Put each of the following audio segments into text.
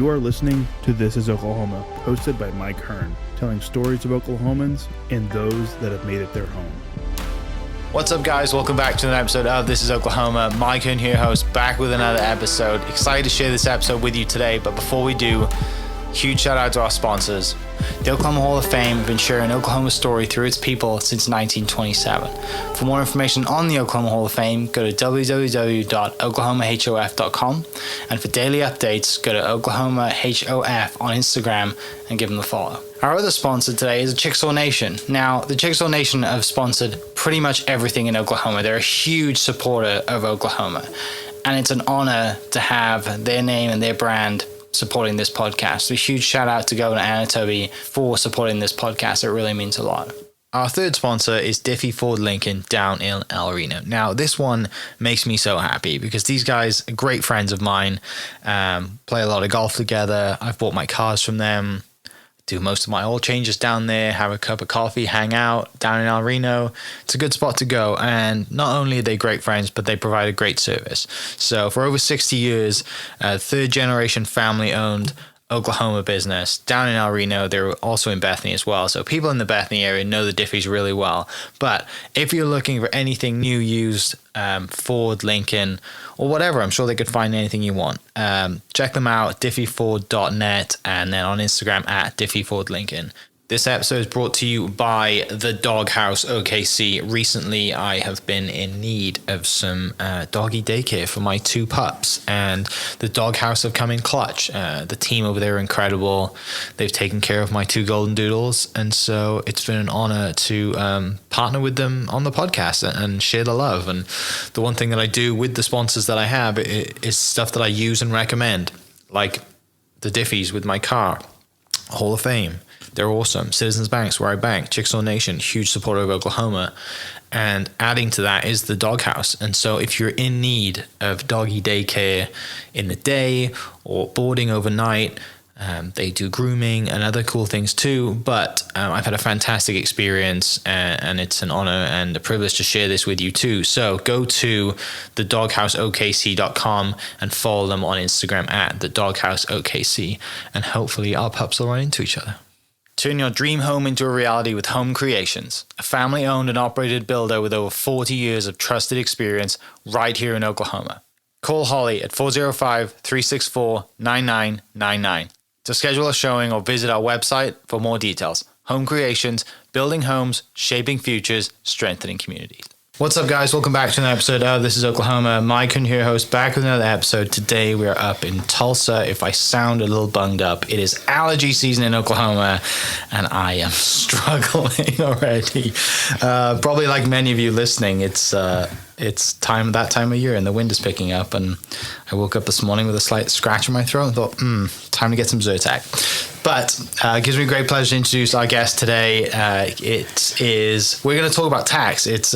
You are listening to This is Oklahoma, hosted by Mike Hearn, telling stories of Oklahomans and those that have made it their home. What's up, guys? Welcome back to an episode of This is Oklahoma. Mike Hearn here, host, back with another episode. Excited to share this episode with you today, but before we do, huge shout out to our sponsors. The Oklahoma Hall of Fame have been sharing Oklahoma's story through its people since 1927. For more information on the Oklahoma Hall of Fame, go to www.oklahomahof.com. And for daily updates, go to oklahomahof on Instagram and give them a follow. Our other sponsor today is the Chickasaw Nation. Now, the Chickasaw Nation have sponsored pretty much everything in Oklahoma. They're a huge supporter of Oklahoma. And it's an honor to have their name and their brand supporting this podcast. So a huge shout out to Governor Anatoby for supporting this podcast. It really means a lot. Our third sponsor is Diffie Ford Lincoln down in El Reno. Now, this one makes me so happy because these guys are great friends of mine, play a lot of golf together. I've bought my cars from them, do most of my oil changes down there, have a cup of coffee, hang out down in El Reno. It's a good spot to go. And not only are they great friends, but they provide a great service. So for over 60 years, third generation family owned Oklahoma business down in El Reno. They're also in Bethany as well. So people in the Bethany area know the Diffies really well. But if you're looking for anything new, used, Ford, Lincoln, or whatever, I'm sure they could find anything you want. Check them out, diffieford.net, and then on Instagram at diffiefordlincoln. This episode is brought to you by the Doghouse OKC. Recently, I have been in need of some doggy daycare for my two pups, and the Doghouse have come in clutch. The team over there are incredible. They've taken care of my two golden doodles, and so it's been an honor to partner with them on the podcast and share the love. And the one thing that I do with the sponsors that I have is stuff that I use and recommend, like the Diffies with my car, Hall of Fame. They're awesome. Citizens Banks, where I bank. Chickasaw Nation, huge supporter of Oklahoma. And adding to that is the Doghouse. And so if you're in need of doggy daycare in the day or boarding overnight, they do grooming and other cool things too. But I've had a fantastic experience, and it's an honor and a privilege to share this with you too. So go to thedogHouseOKC.com and follow them on Instagram at thedogHouseOKC. And hopefully our pups will run into each other. Turn your dream home into a reality with Home Creations, a family-owned and operated builder with over 40 years of trusted experience right here in Oklahoma. Call Holly at 405-364-9999 to schedule a showing or visit our website for more details. Home Creations, building homes, shaping futures, strengthening communities. What's up, guys? Welcome back to another episode of This is Oklahoma. Mike Hearn here, host, back with another episode. Today we're up in Tulsa. If I sound a little bunged up, it is allergy season in Oklahoma, and I am struggling already. Probably like many of you listening, it's that time of year, and the wind is picking up. And I woke up this morning with a slight scratch in my throat and thought, time to get some Zyrtec. But it gives me great pleasure to introduce our guest today. We're going to talk about tax. It's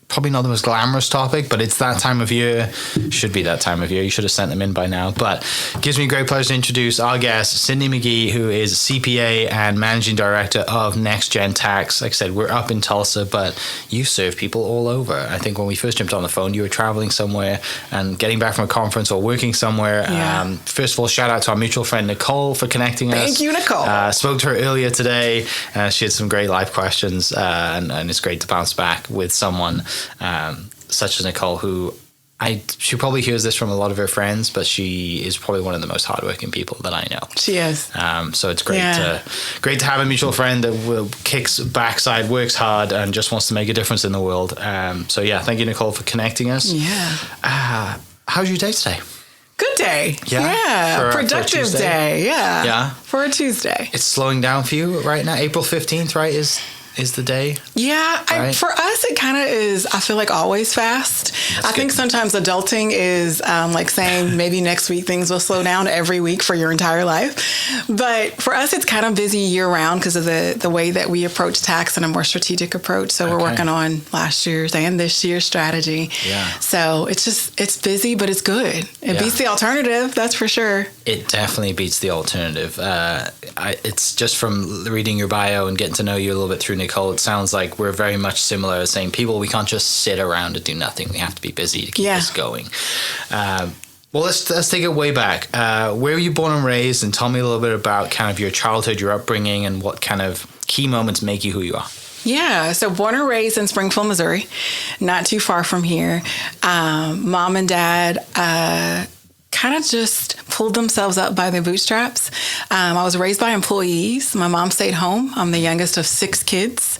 probably not the most glamorous topic, but it's that time of year. Should be that time of year. You should have sent them in by now. But it gives me great pleasure to introduce our guest, Cindy McGhee, who is CPA and Managing Director of NextGen Tax. Like I said, we're up in Tulsa, but you serve people all over. I think when we first jumped on the phone, you were traveling somewhere and getting back from a conference or working somewhere. Yeah. First of all, shout out to our mutual friend, Nicole, for connecting us. Thank you, Nicole. Spoke to her earlier today. She had some great live questions, and it's great to bounce back with someone such as Nicole, who she probably hears this from a lot of her friends, but she is probably one of the most hardworking people that I know. She is. So it's great to have a mutual friend that kicks backside, works hard, and just wants to make a difference in the world. So yeah, thank you, Nicole, for connecting us. Yeah. How's your day today? Good day. Yeah. Productive day. Yeah. Yeah. For a Tuesday. It's slowing down for you right now. April 15th, right, is the day? Yeah, right? For us, it kind of is, I feel like, always fast. I think sometimes adulting is like saying maybe next week things will slow down every week for your entire life. But for us, it's kind of busy year round because of the way that we approach tax and a more strategic approach. So we're working on last year's and this year's strategy. Yeah. So it's busy, but it's good. It beats the alternative, that's for sure. It definitely beats the alternative. It's just from reading your bio and getting to know you a little bit through Nicole, it sounds like we're very much similar, same people. We can't just sit around and do nothing. We have to be busy to keep us going. Well, let's take it way back. Where were you born and raised? And tell me a little bit about kind of your childhood, your upbringing, and what kind of key moments make you who you are. Yeah, so born and raised in Springfield, Missouri, not too far from here. Mom and dad kind of just pulled themselves up by their bootstraps. I was raised by employees. My mom stayed home. I'm the youngest of 6 kids.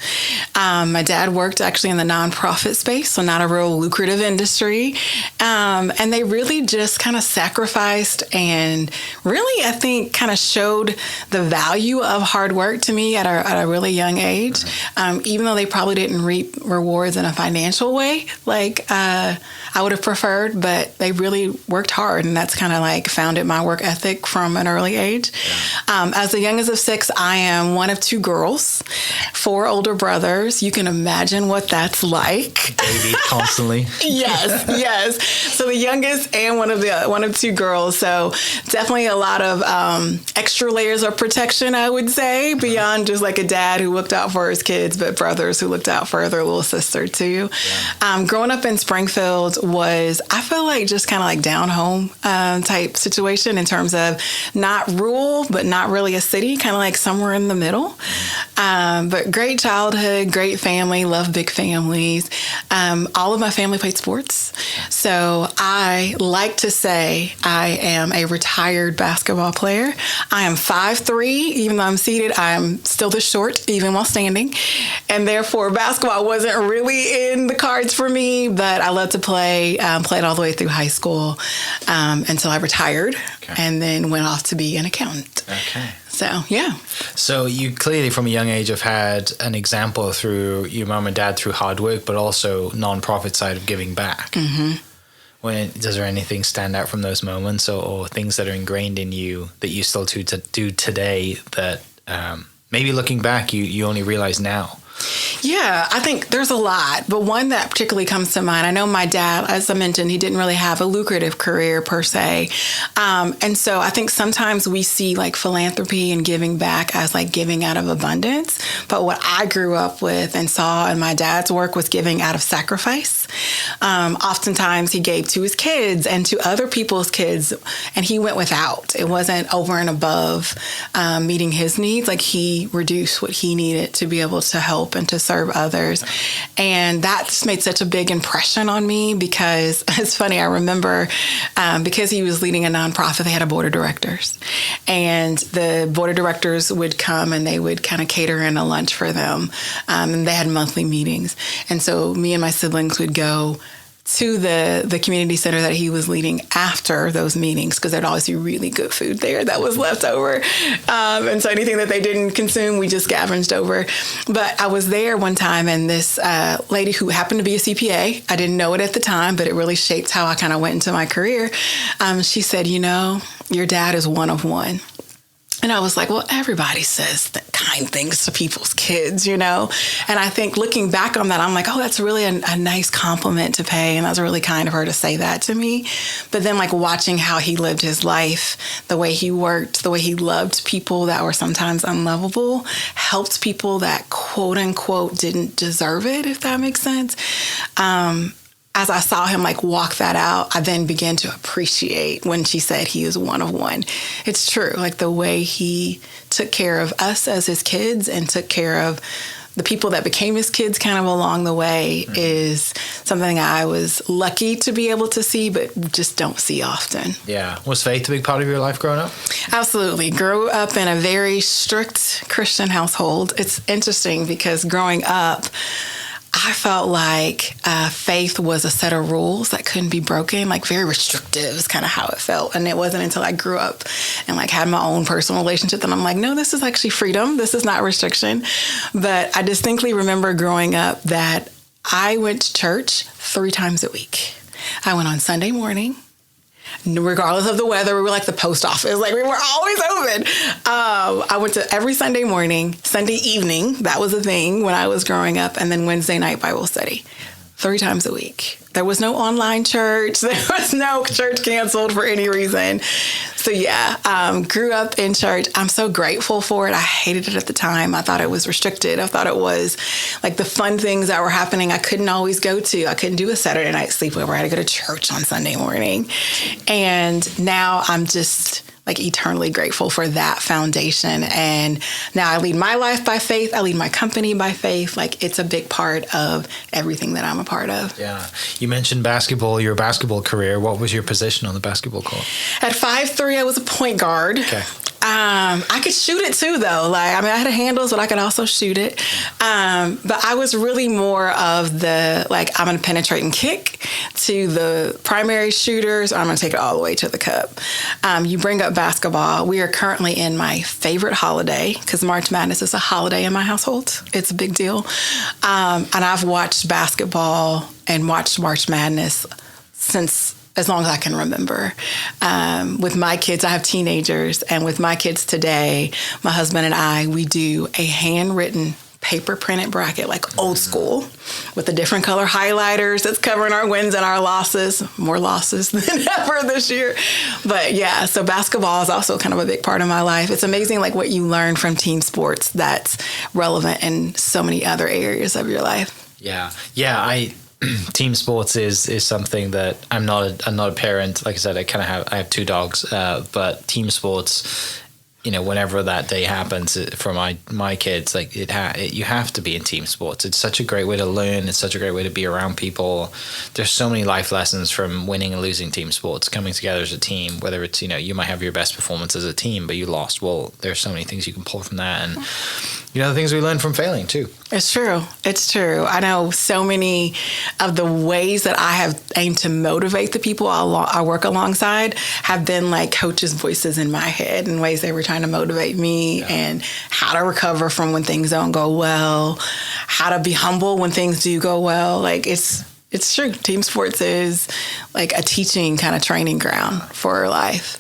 My dad worked actually in the nonprofit space, so not a real lucrative industry. And they really just kind of sacrificed and really, I think, kind of showed the value of hard work to me at a really young age, even though they probably didn't reap rewards in a financial way like I would have preferred, but they really worked hard, and that's kind of like founded my work ethic from an early age. Yeah. As the youngest of 6, I am one of 2 girls, 4 older brothers. You can imagine what that's like. Baby constantly. Yes. So the youngest and one of 2 girls. So definitely a lot of extra layers of protection, I would say, beyond just like a dad who looked out for his kids, but brothers who looked out for their little sister too. Yeah. Growing up in Springfield was, I feel like, just kind of like down home type situation in terms of not rural, but not really a city, kind of like somewhere in the middle. But great childhood, great family, love big families. All of my family played sports. So I like to say I am a retired basketball player. I am 5'3", even though I'm seated, I'm still this short, even while standing. And therefore, basketball wasn't really in the cards for me, but I love to play. Played all the way through high school until I retired, and then went off to be an accountant. Okay. So, yeah. So you clearly from a young age have had an example through your mom and dad through hard work, but also nonprofit side of giving back. Mm-hmm. Does there anything stand out from those moments or things that are ingrained in you that you still do today that maybe looking back you only realize now? Yeah, I think there's a lot, but one that particularly comes to mind, I know my dad, as I mentioned, he didn't really have a lucrative career per se. And so I think sometimes we see like philanthropy and giving back as like giving out of abundance. But what I grew up with and saw in my dad's work was giving out of sacrifice. Oftentimes he gave to his kids and to other people's kids, and he went without. It wasn't over and above meeting his needs. Like he reduced what he needed to be able to help and to serve others. And that just made such a big impression on me because it's funny, I remember because he was leading a nonprofit, they had a board of directors. And the board of directors would come and they would kind of cater in a lunch for them. And they had monthly meetings. And so me and my siblings would go to the community center that he was leading after those meetings because there'd always be really good food there that was left over. And so anything that they didn't consume, we just scavenged over. But I was there one time and this lady who happened to be a CPA, I didn't know it at the time, but it really shaped how I kind of went into my career. She said, your dad is one of one. And I was like, well, everybody says kind things to people's kids, And I think looking back on that, I'm like, oh, that's really a nice compliment to pay. And that's really kind of her to say that to me. But then like watching how he lived his life, the way he worked, the way he loved people that were sometimes unlovable, helped people that quote unquote didn't deserve it, if that makes sense. As I saw him like walk that out, I then began to appreciate when she said he is one of one. It's true. Like the way he took care of us as his kids and took care of the people that became his kids kind of along the way is something I was lucky to be able to see, but just don't see often. Yeah. Was faith a big part of your life growing up? Absolutely. Grew up in a very strict Christian household. It's interesting because growing up, I felt like faith was a set of rules that couldn't be broken, like very restrictive is kind of how it felt. And it wasn't until I grew up and like had my own personal relationship that I'm like, no, this is actually freedom. This is not restriction. But I distinctly remember growing up that I went to church 3 times a week. I went on Sunday morning. Regardless of the weather, we were like the post office. Like we were always open. I went to every Sunday morning, Sunday evening. That was a thing when I was growing up. And then Wednesday night Bible study. 3 times a week. There was no online church. There was no church canceled for any reason. So yeah, grew up in church. I'm so grateful for it. I hated it at the time. I thought it was restricted. I thought it was like the fun things that were happening I couldn't always go to. I couldn't do a Saturday night sleepover. I had to go to church on Sunday morning. And now I'm just like eternally grateful for that foundation. And now I lead my life by faith. I lead my company by faith. Like it's a big part of everything that I'm a part of. Yeah. You mentioned basketball, your basketball career. What was your position on the basketball court? At 5'3", I was a point guard. Okay. I could shoot it too, though. Like, I mean, I had handles, but I could also shoot it. But I was really more of the, like, I'm going to penetrate and kick to the primary shooters, or I'm going to take it all the way to the cup. You bring up basketball. We are currently in my favorite holiday because March Madness is a holiday in my household. It's a big deal. And I've watched basketball and watched March Madness since as long as I can remember. With my kids, I have teenagers, and with my kids today, my husband and I, we do a handwritten paper printed bracket, like old school, with the different color highlighters that's covering our wins and our losses. More losses than ever this year. But yeah, so basketball is also kind of a big part of my life. It's amazing like what you learn from team sports that's relevant in so many other areas of your life. Yeah. Team sports is something that I'm not a parent. Like I said, I have 2 dogs, but team sports, you know, whenever that day happens for my kids, like you have to be in team sports. It's such a great way to learn. It's such a great way to be around people. There's so many life lessons from winning and losing team sports, coming together as a team, whether it's, you know, you might have your best performance as a team, but you lost. Well, there's so many things you can pull from that. And, you know, the things we learn from failing too. It's true. It's true. I know so many of the ways that I have aimed to motivate the people I work alongside have been like coaches' voices in my head in ways they were trying to motivate me, and how to recover from when things don't go well, how to be humble when things do go well. Like it's true. Team sports is like a teaching kind of training ground for life.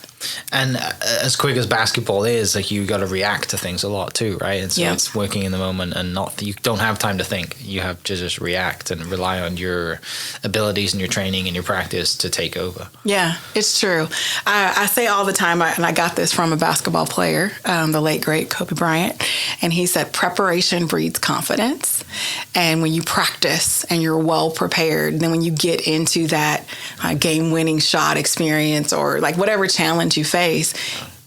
And as quick as basketball is, like you got to react to things a lot too, right? And so it's working in the moment, and you don't have time to think. You have to just react and rely on your abilities and your training and your practice to take over. Yeah, it's true. I say all the time, and I got this from a basketball player, the late great Kobe Bryant, and he said preparation breeds confidence. And when you practice and you're well prepared, then when you get into that game-winning shot experience or like whatever challenge you face,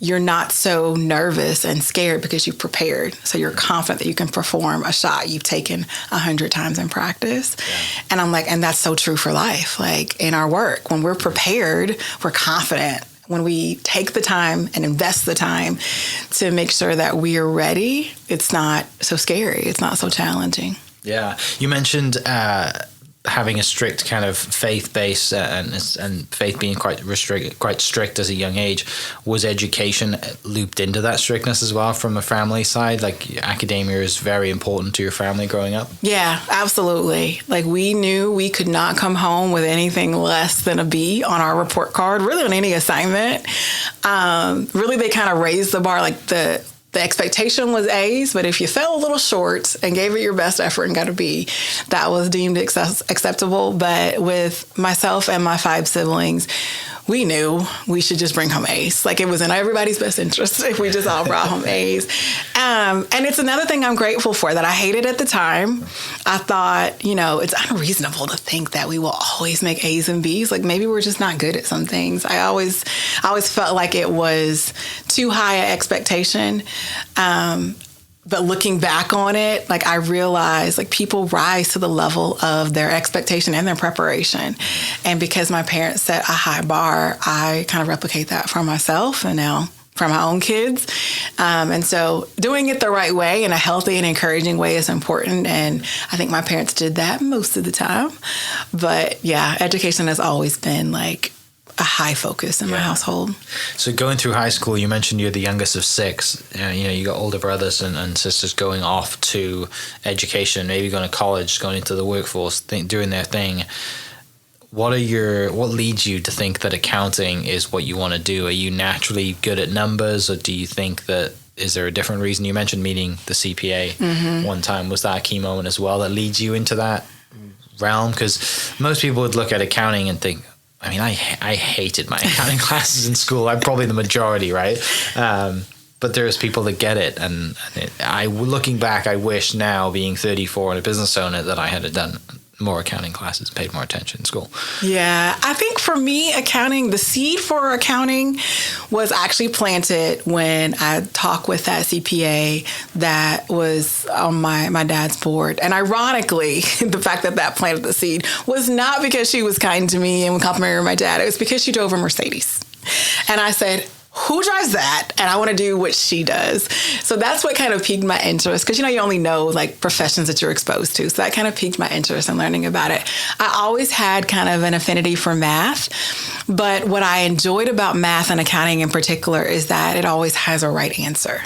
you're not so nervous and scared because you've prepared. So you're confident that you can perform a shot you've taken 100 times in practice. Yeah. And I'm like, and that's so true for life. Like in our work, when we're prepared, we're confident. When we take the time and invest the time to make sure that we are ready, it's not so scary. It's not so challenging. Yeah. You mentioned having a strict kind of faith base and faith being quite strict as a young age. Was education looped into that strictness as well from a family side? Like academia is very important to your family growing up? Yeah, absolutely. Like we knew we could not come home with anything less than a B on our report card, really on any assignment. Really, they kind of raised the bar. Like the expectation was A's, but if you fell a little short and gave it your best effort and got a B, that was deemed acceptable. But with myself and my 5 siblings, we knew we should just bring home A's. Like it was in everybody's best interest if we just all brought home A's. And it's another thing I'm grateful for that I hated at the time. I thought, you know, it's unreasonable to think that we will always make A's and B's. Like maybe we're just not good at some things. I always felt like it was too high an expectation. But looking back on it, like I realized like people rise to the level of their expectation and their preparation. And because my parents set a high bar, I kind of replicate that for myself and now for my own kids. And so doing it the right way in a healthy and encouraging way is important. And I think my parents did that most of the time. But yeah, education has always been like a high focus in my household. So going through high school, you mentioned you're the youngest of 6. You know, you got older brothers and sisters going off to education, maybe going to college, going into the workforce, doing their thing. What leads you to think that accounting is what you want to do? Are you naturally good at numbers, or do you think that is there a different reason? You mentioned meeting the CPA one time. Was that a key moment as well that leads you into that realm? Because most people would look at accounting and think, I mean, I hated my accounting classes in school. I'm probably the majority, right? But there's people that get it. And looking back, I wish now, being 34 and a business owner, that I had done more accounting classes, paid more attention in school. Yeah, I think for me, accounting, the seed for accounting was actually planted when I talked with that CPA that was on my dad's board. And ironically, the fact that planted the seed was not because she was kind to me and complimented my dad. It was because she drove a Mercedes. And I said, who drives that? And I want to do what she does. So that's what kind of piqued my interest, because, you only know like professions that you're exposed to. So that kind of piqued my interest in learning about it. I always had kind of an affinity for math, but what I enjoyed about math and accounting in particular is that it always has a right answer.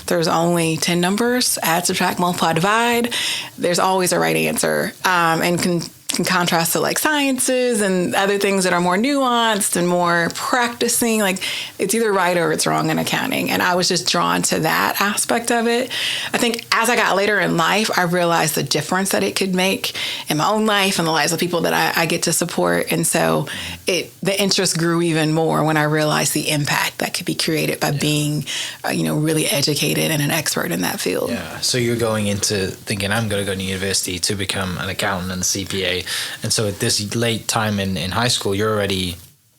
There's only 10 numbers: add, subtract, multiply, divide. There's always a right answer. And in contrast to like sciences and other things that are more nuanced and more practicing, like it's either right or it's wrong in accounting. And I was just drawn to that aspect of it. I think as I got later in life, I realized the difference that it could make in my own life and the lives of people that I get to support. And so the interest grew even more when I realized the impact that could be created by being, really educated and an expert in that field. Yeah. So you're going into thinking, I'm going to go to university to become an accountant and a CPA. And so at this late time in high school, you're already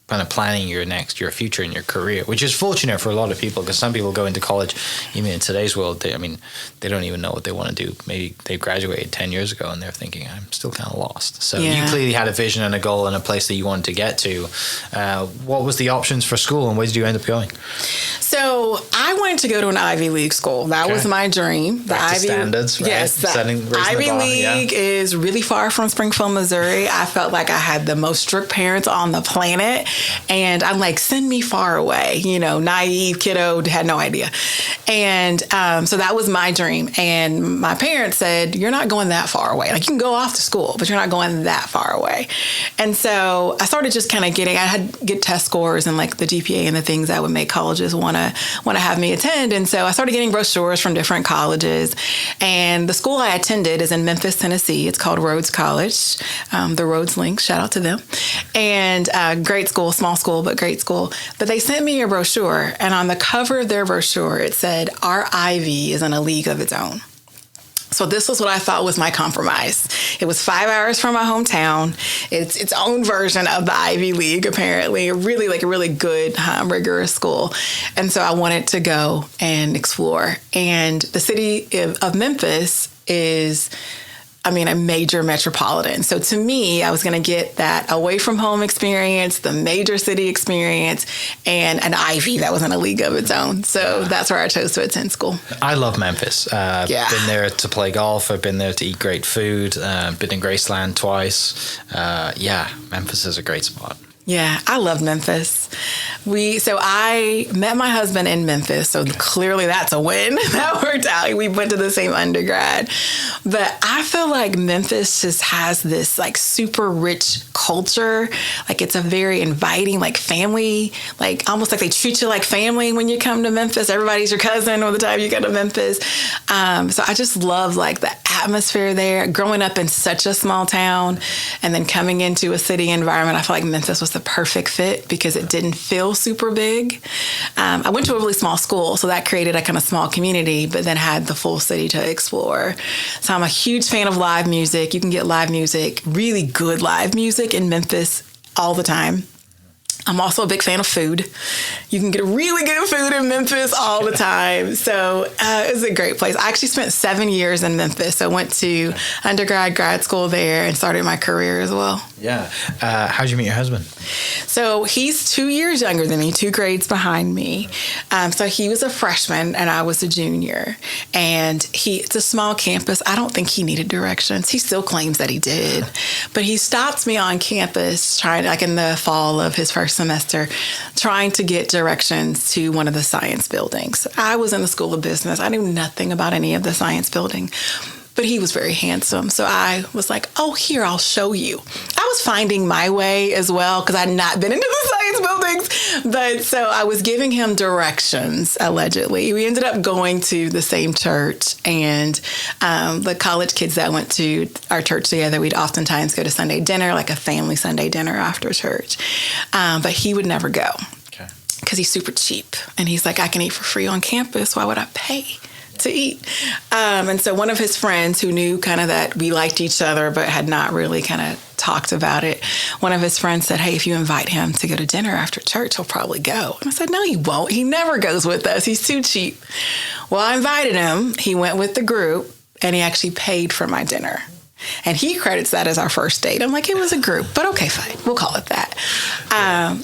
kind of planning your future and your career, which is fortunate for a lot of people, because some people go into college, even in today's world, they don't even know what they want to do. Maybe they graduated 10 years ago and they're thinking, I'm still kind of lost. So you clearly had a vision and a goal and a place that you wanted to get to. What was the options for school, and where did you end up going? So I wanted to go to an Ivy League school. That was my dream. The Ivy standards, right? Yes, Ivy League is really far from Springfield, Missouri. I felt like I had the most strict parents on the planet, and I'm like, send me far away. Naive kiddo, had no idea. And so that was my dream. And my parents said, you're not going that far away. Like, you can go off to school, but you're not going that far away. And so I started just kind of I had get test scores and like the GPA and the things that would make colleges want to have me attend. And so I started getting brochures from different colleges. And the school I attended is in Memphis, Tennessee. It's called Rhodes College. The Rhodes link, shout out to them. And great school, small school, but great school. But they sent me a brochure, and on the cover of their brochure, it said, our Ivy is in a league of its own. So this was what I thought was my compromise. It was 5 hours from my hometown. It's its own version of the Ivy League, apparently. A really good, rigorous school. And so I wanted to go and explore. And the city of Memphis is, a major metropolitan. So to me, I was going to get that away from home experience, the major city experience, and an Ivy that was in a league of its own. So that's where I chose to attend school. I love Memphis. Been there to play golf. I've been there to eat great food. Been in Graceland twice. Memphis is a great spot. Yeah, I love Memphis. So I met my husband in Memphis, so clearly that's a win. That worked out. We went to the same undergrad. But I feel like Memphis just has this like super rich culture. Like it's a very inviting, like family, like almost like they treat you like family when you come to Memphis. Everybody's your cousin by the time you go to Memphis. So I just love like the atmosphere there. Growing up in such a small town and then coming into a city environment, I feel like Memphis was the perfect fit because it didn't feel super big. I went to a really small school, so that created a kind of small community, but then had the full city to explore. So I'm a huge fan of live music. You can get live music, really good live music in Memphis all the time. I'm also a big fan of food. You can get really good food in Memphis all the time. So it's a great place. I actually spent 7 years in Memphis. So I went to undergrad, grad school there, and started my career as well. Yeah. How'd you meet your husband? So he's 2 years younger than me, 2 grades behind me. So he was a freshman and I was a junior. And it's a small campus. I don't think he needed directions. He still claims that he did. But he stopped me on campus in the fall of his first semester, trying to get directions to one of the science buildings. I was in the School of Business. I knew nothing about any of the science building, but he was very handsome. So I was like, oh, here, I'll show you. I was finding my way as well because I'd not been into the science buildings. But so I was giving him directions, allegedly. We ended up going to the same church, and the college kids that went to our church together, we'd oftentimes go to Sunday dinner, like a family Sunday dinner after church. But he would never go because he's super cheap. And he's like, I can eat for free on campus. Why would I pay to eat? And so one of his friends who knew kind of that we liked each other but had not really kind of talked about it, one of his friends said, hey, if you invite him to go to dinner after church, he'll probably go. And I said, no, he won't. He never goes with us. He's too cheap. Well, I invited him. He went with the group, and he actually paid for my dinner. And he credits that as our first date. I'm like, it was a group, but okay, fine. We'll call it that.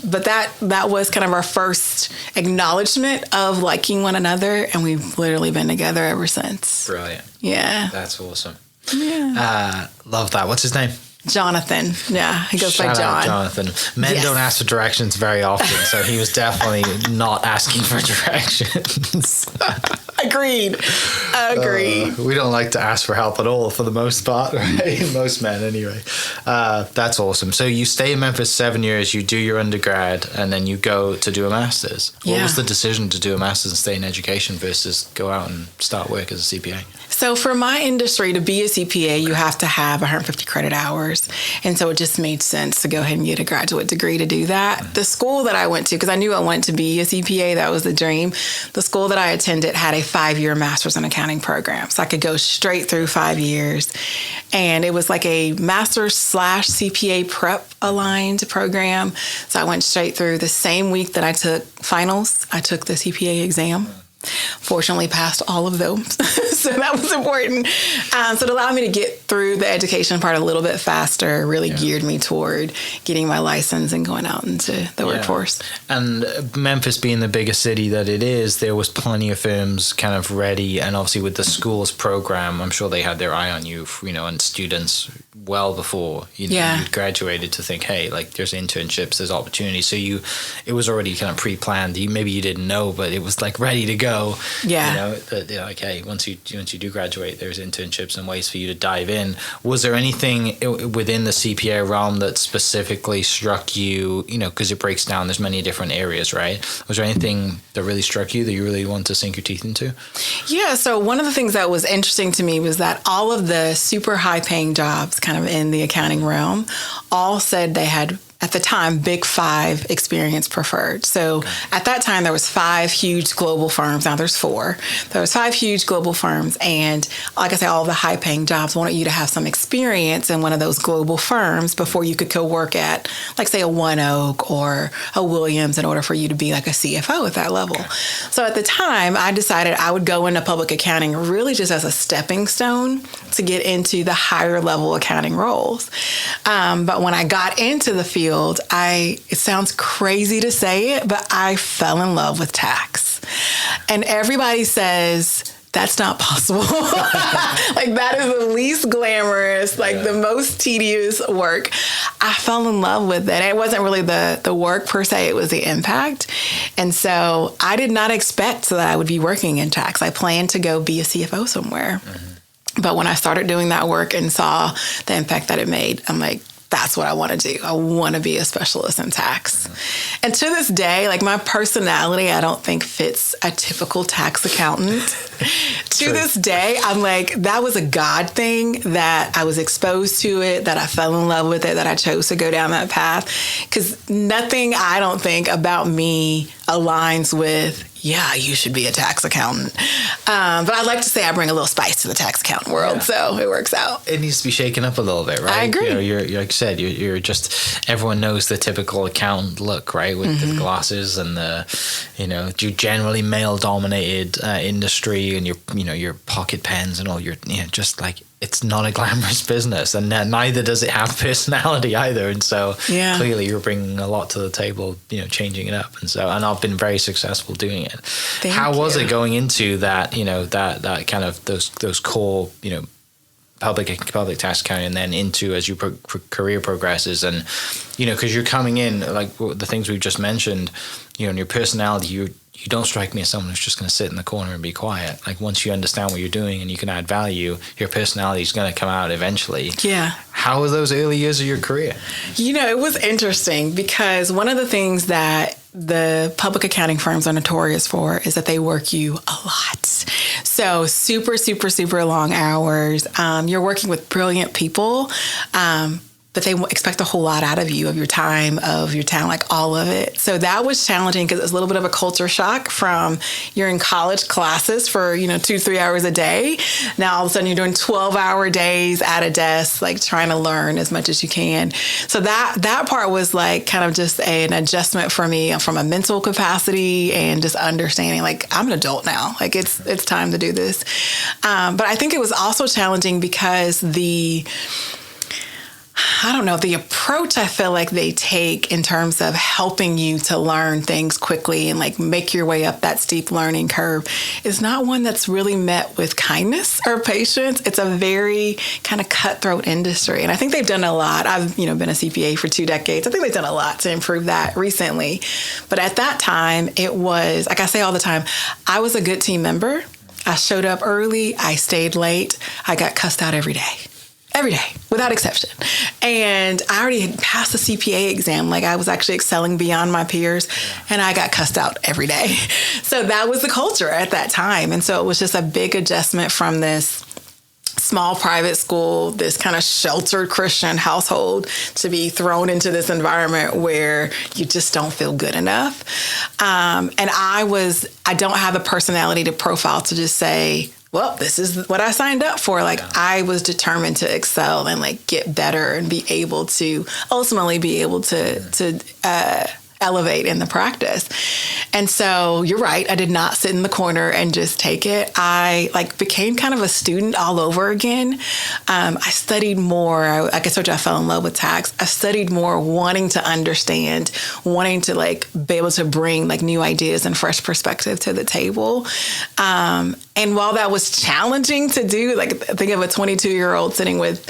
But that was kind of our first acknowledgement of liking one another. And we've literally been together ever since. Brilliant. Yeah. That's awesome. Yeah. Love that. What's his name? Jonathan. Yeah, he goes by Shout John. out Jonathan. Men don't ask for directions very often, so he was definitely not asking for directions. Agreed. We don't like to ask for help at all for the most part, right? Most men anyway. That's awesome. So you stay in Memphis 7 years, you do your undergrad, and then you go to do a master's. What was the decision to do a master's and stay in education versus go out and start work as a CPA? So for my industry, to be a CPA, you have to have 150 credit hours. And so it just made sense to go ahead and get a graduate degree to do that. The school that I went to, because I knew I wanted to be a CPA, that was the dream. The school that I attended had a 5-year master's in accounting program. So I could go straight through 5 years. And it was like a master's / CPA prep aligned program. So I went straight through. The same week that I took finals, I took the CPA exam. Fortunately passed all of those. So that was important. So it allowed me to get through the education part a little bit faster, really geared me toward getting my license and going out into the workforce. And Memphis being the biggest city that it is, there was plenty of firms kind of ready. And obviously with the school's program, I'm sure they had their eye on you, and students well before you graduated to think, hey, like there's internships, there's opportunities. So it was already kind of pre-planned. Maybe you didn't know, but it was like ready to go. Like, hey, once you do graduate, there's internships and ways for you to dive in. Was there anything within the CPA realm that specifically struck you, because it breaks down, there's many different areas, right? Was there anything that really struck you that you really wanted to sink your teeth into? Yeah, so one of the things that was interesting to me was that all of the super high paying jobs kind of in the accounting realm all said they had, at the time, Big 5 experience preferred. So at that time, there was 5 huge global firms. Now there's 4. There was 5 huge global firms. And like I say, all the high-paying jobs wanted you to have some experience in one of those global firms before you could go work at, like, say, a One Oak or a Williams in order for you to be like a CFO at that level. Okay. So at the time, I decided I would go into public accounting really just as a stepping stone to get into the higher level accounting roles. But when I got into the field, it sounds crazy to say it, but I fell in love with tax. And everybody says, that's not possible. Like, that is the least glamorous, the most tedious work. I fell in love with it. It wasn't really the work per se, it was the impact. And so I did not expect that I would be working in tax. I planned to go be a CFO somewhere. Mm-hmm. But when I started doing that work and saw the impact that it made, I'm like, that's what I want to do. I want to be a specialist in tax. Mm-hmm. And to this day, my personality, I don't think fits a typical tax accountant. To this day, I'm like, that was a God thing, that I was exposed to it, that I fell in love with it, that I chose to go down that path. Because nothing, I don't think, about me aligns with, you should be a tax accountant. But I'd like to say I bring a little spice to the tax accountant world, so it works out. It needs to be shaken up a little bit, right? I agree. You're like you said, you're just, everyone knows the typical accountant look, right? With the glasses and the, generally male-dominated industry, and your pocket pens and all your, just like, it's not a glamorous business, and neither does it have personality either. And so clearly you're bringing a lot to the table, changing it up. And I've been very successful doing it. How was it going into that, that kind of those core, public tax accounting, and then into as your career progresses, and because you're coming in like the things we've just mentioned, and your personality, you don't strike me as someone who's just going to sit in the corner and be quiet. Like, once you understand what you're doing and you can add value, your personality is going to come out eventually. Yeah. How were those early years of your career? It was interesting because one of the things that the public accounting firms are notorious for is that they work you a lot. So super, super, super long hours. You're working with brilliant people, but they expect a whole lot out of you, of your time, of your talent, like all of it. So that was challenging because it's a little bit of a culture shock from you're in college classes for, 2-3 hours a day. Now all of a sudden you're doing 12-hour days at a desk, like trying to learn as much as you can. So that part was like kind of just an adjustment for me from a mental capacity and just understanding like I'm an adult now, like it's time to do this. But I think it was also challenging because the approach I feel like they take in terms of helping you to learn things quickly and like make your way up that steep learning curve is not one that's really met with kindness or patience. It's a very kind of cutthroat industry. And I think they've done a lot. I've, been a CPA for 2 decades. I think they've done a lot to improve that recently. But at that time, it was, like I say all the time, I was a good team member. I showed up early. I stayed late. I got cussed out every day. Every day, without exception. And I already had passed the CPA exam. Like I was actually excelling beyond my peers and I got cussed out every day. So that was the culture at that time. And so it was just a big adjustment from this small private school, this kind of sheltered Christian household to be thrown into this environment where you just don't feel good enough. And I don't have a personality to profile to just say, well, this is what I signed up for. Like I was determined to excel and like get better and be able to ultimately be able to elevate in the practice. And so you're right. I did not sit in the corner and just take it. I became kind of a student all over again. I studied more. Like I told you, I fell in love with tax. I studied more, wanting to understand, wanting to be able to bring new ideas and fresh perspective to the table. And while that was challenging to do, think of a 22-year-old sitting with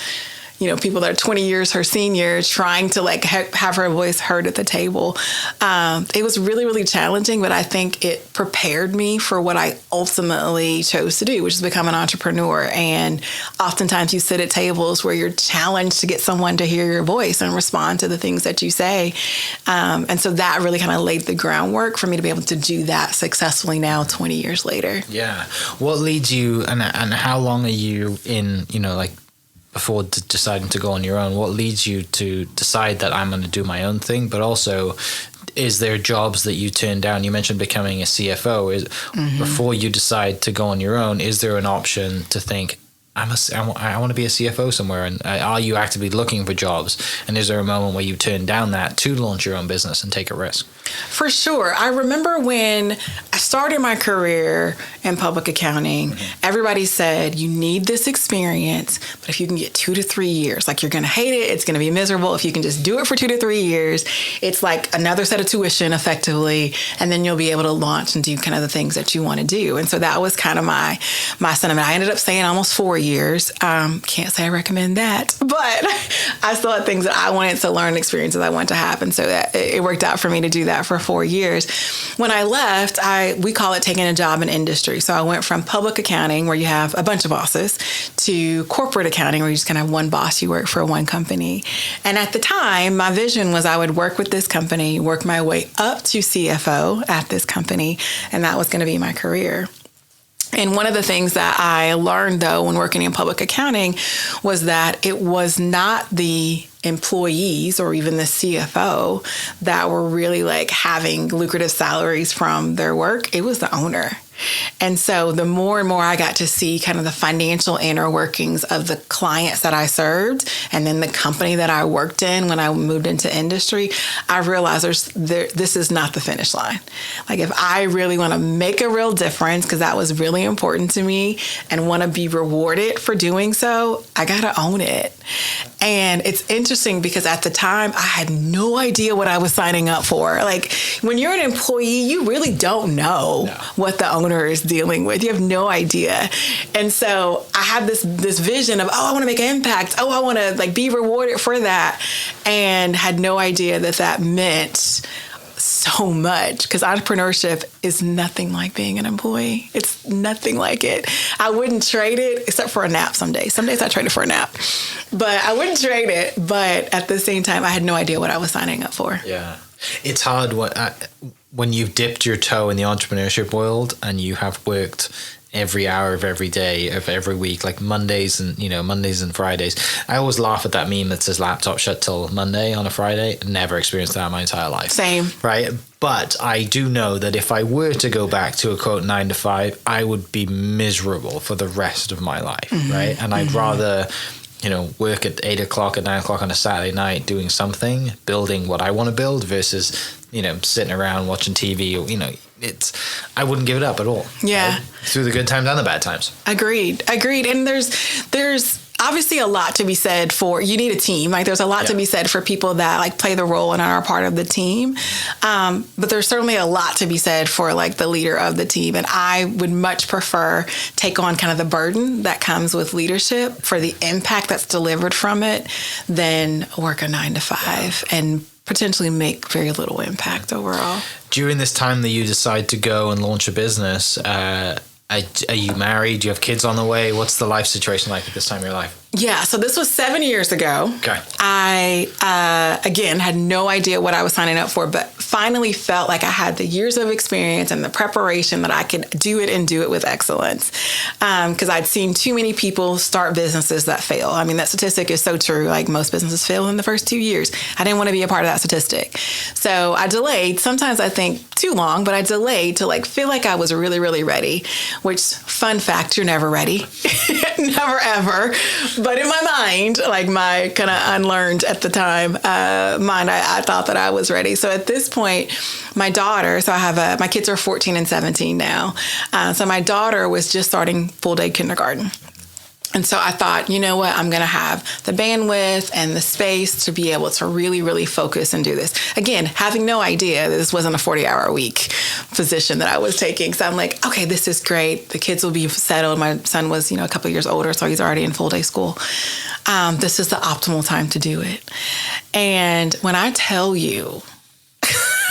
people that are 20 years her senior, trying to have her voice heard at the table. It was really, really challenging, but I think it prepared me for what I ultimately chose to do, which is become an entrepreneur. And oftentimes you sit at tables where you're challenged to get someone to hear your voice and respond to the things that you say. And so that really kind of laid the groundwork for me to be able to do that successfully now, 20 years later. Yeah. What leads you and how long are you in, before deciding to go on your own, what leads you to decide that I'm going to do my own thing? But also, is there jobs that you turn down? You mentioned becoming a CFO. Before you decide to go on your own, is there an option to think, I want to be a CFO somewhere? And are you actively looking for jobs? And is there a moment where you turn down that to launch your own business and take a risk? For sure. I remember when I started my career in public accounting, everybody said, you need this experience, but if you can get 2 to 3 years, you're going to hate it. It's going to be miserable. If you can just do it for 2 to 3 years, it's like another set of tuition effectively, and then you'll be able to launch and do kind of the things that you want to do. And so that was kind of my sentiment. I ended up staying almost 4 years. Can't say I recommend that, but I still had things that I wanted to learn, experiences I wanted to have. And so that it worked out for me to do that for 4 years. When I left, we call it taking a job in industry. So I went from public accounting, where you have a bunch of bosses, to corporate accounting, where you just kind of have one boss, you work for one company. And at the time, my vision was I would work with this company, work my way up to CFO at this company, and that was going to be my career. And one of the things that I learned, though, when working in public accounting was that it was not the employees or even the CFO that were really having lucrative salaries from their work. It was the owner. And so the more and more I got to see kind of the financial inner workings of the clients that I served, and then the company that I worked in when I moved into industry, I realized this is not the finish line. If I really want to make a real difference, because that was really important to me, and want to be rewarded for doing so, I got to own it. And it's interesting because at the time, I had no idea what I was signing up for. When you're an employee, you really don't know what the owner is dealing with. You have no idea. And so I had this vision of, I want to make an impact. I want to be rewarded for that. And had no idea that meant so much because entrepreneurship is nothing like being an employee. It's nothing like it. I wouldn't trade it except for a nap some days. Some days I trade it for a nap, but I wouldn't trade it. But at the same time, I had no idea what I was signing up for. Yeah. It's hard when you've dipped your toe in the entrepreneurship world and you have worked every hour of every day of every week, like Mondays and Fridays. I always laugh at that meme that says laptop shut till Monday on a Friday. Never experienced that in my entire life. Same. Right. But I do know that if I were to go back to a quote 9 to 5, I would be miserable for the rest of my life. Mm-hmm. Right. And I'd rather, work at 8 o'clock at 9 o'clock on a Saturday night doing something, building what I want to build versus, sitting around watching TV or, I wouldn't give it up at all. Yeah. Right? Through the good times and the bad times. Agreed. And there's obviously a lot to be said for, you need a team. Like there's a lot to be said for people that like play the role and are a part of the team. But there's certainly a lot to be said for like the leader of the team. And I would much prefer take on kind of the burden that comes with leadership for the impact that's delivered from it than work a 9 to 5 and potentially make very little impact overall. During this time that you decide to go and launch a business, are you married? Do you have kids on the way? What's the life situation like at this time of your life? Yeah, so this was 7 years ago. Okay. I, again, had no idea what I was signing up for, but finally felt like I had the years of experience and the preparation that I could do it and do it with excellence. Because I'd seen too many people start businesses that fail. I mean, that statistic is so true. Like most businesses fail in the first 2 years. I didn't want to be a part of that statistic. So I delayed, sometimes I think too long, but I delayed to like feel like I was really, really ready, which fun fact, you're never ready. Never, ever. But in my mind, like my kind of unlearned at the time mind, I thought that I was ready. So at this point, my daughter, so I have my kids are 14 and 17 now. So my daughter was just starting full day kindergarten. And so I thought, you know what, I'm going to have the bandwidth and the space to be able to really, really focus and do this. Again, having no idea that this wasn't a 40-hour-a-week position that I was taking. So I'm like, okay, this is great. The kids will be settled. My son was, a couple of years older, so he's already in full-day school. This is the optimal time to do it. And when I tell you,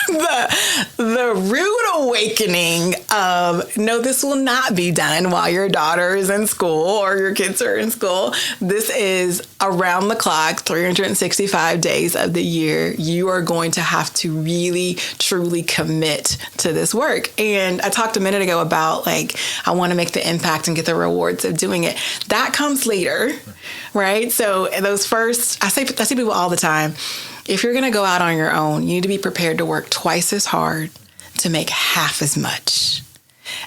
the rude awakening of, no, this will not be done while your daughter is in school or your kids are in school. This is around the clock, 365 days of the year. You are going to have to really, truly commit to this work. And I talked a minute ago about like, I want to make the impact and get the rewards of doing it. That comes later, right? So those first, I see people all the time, if you're going to go out on your own, you need to be prepared to work twice as hard to make half as much.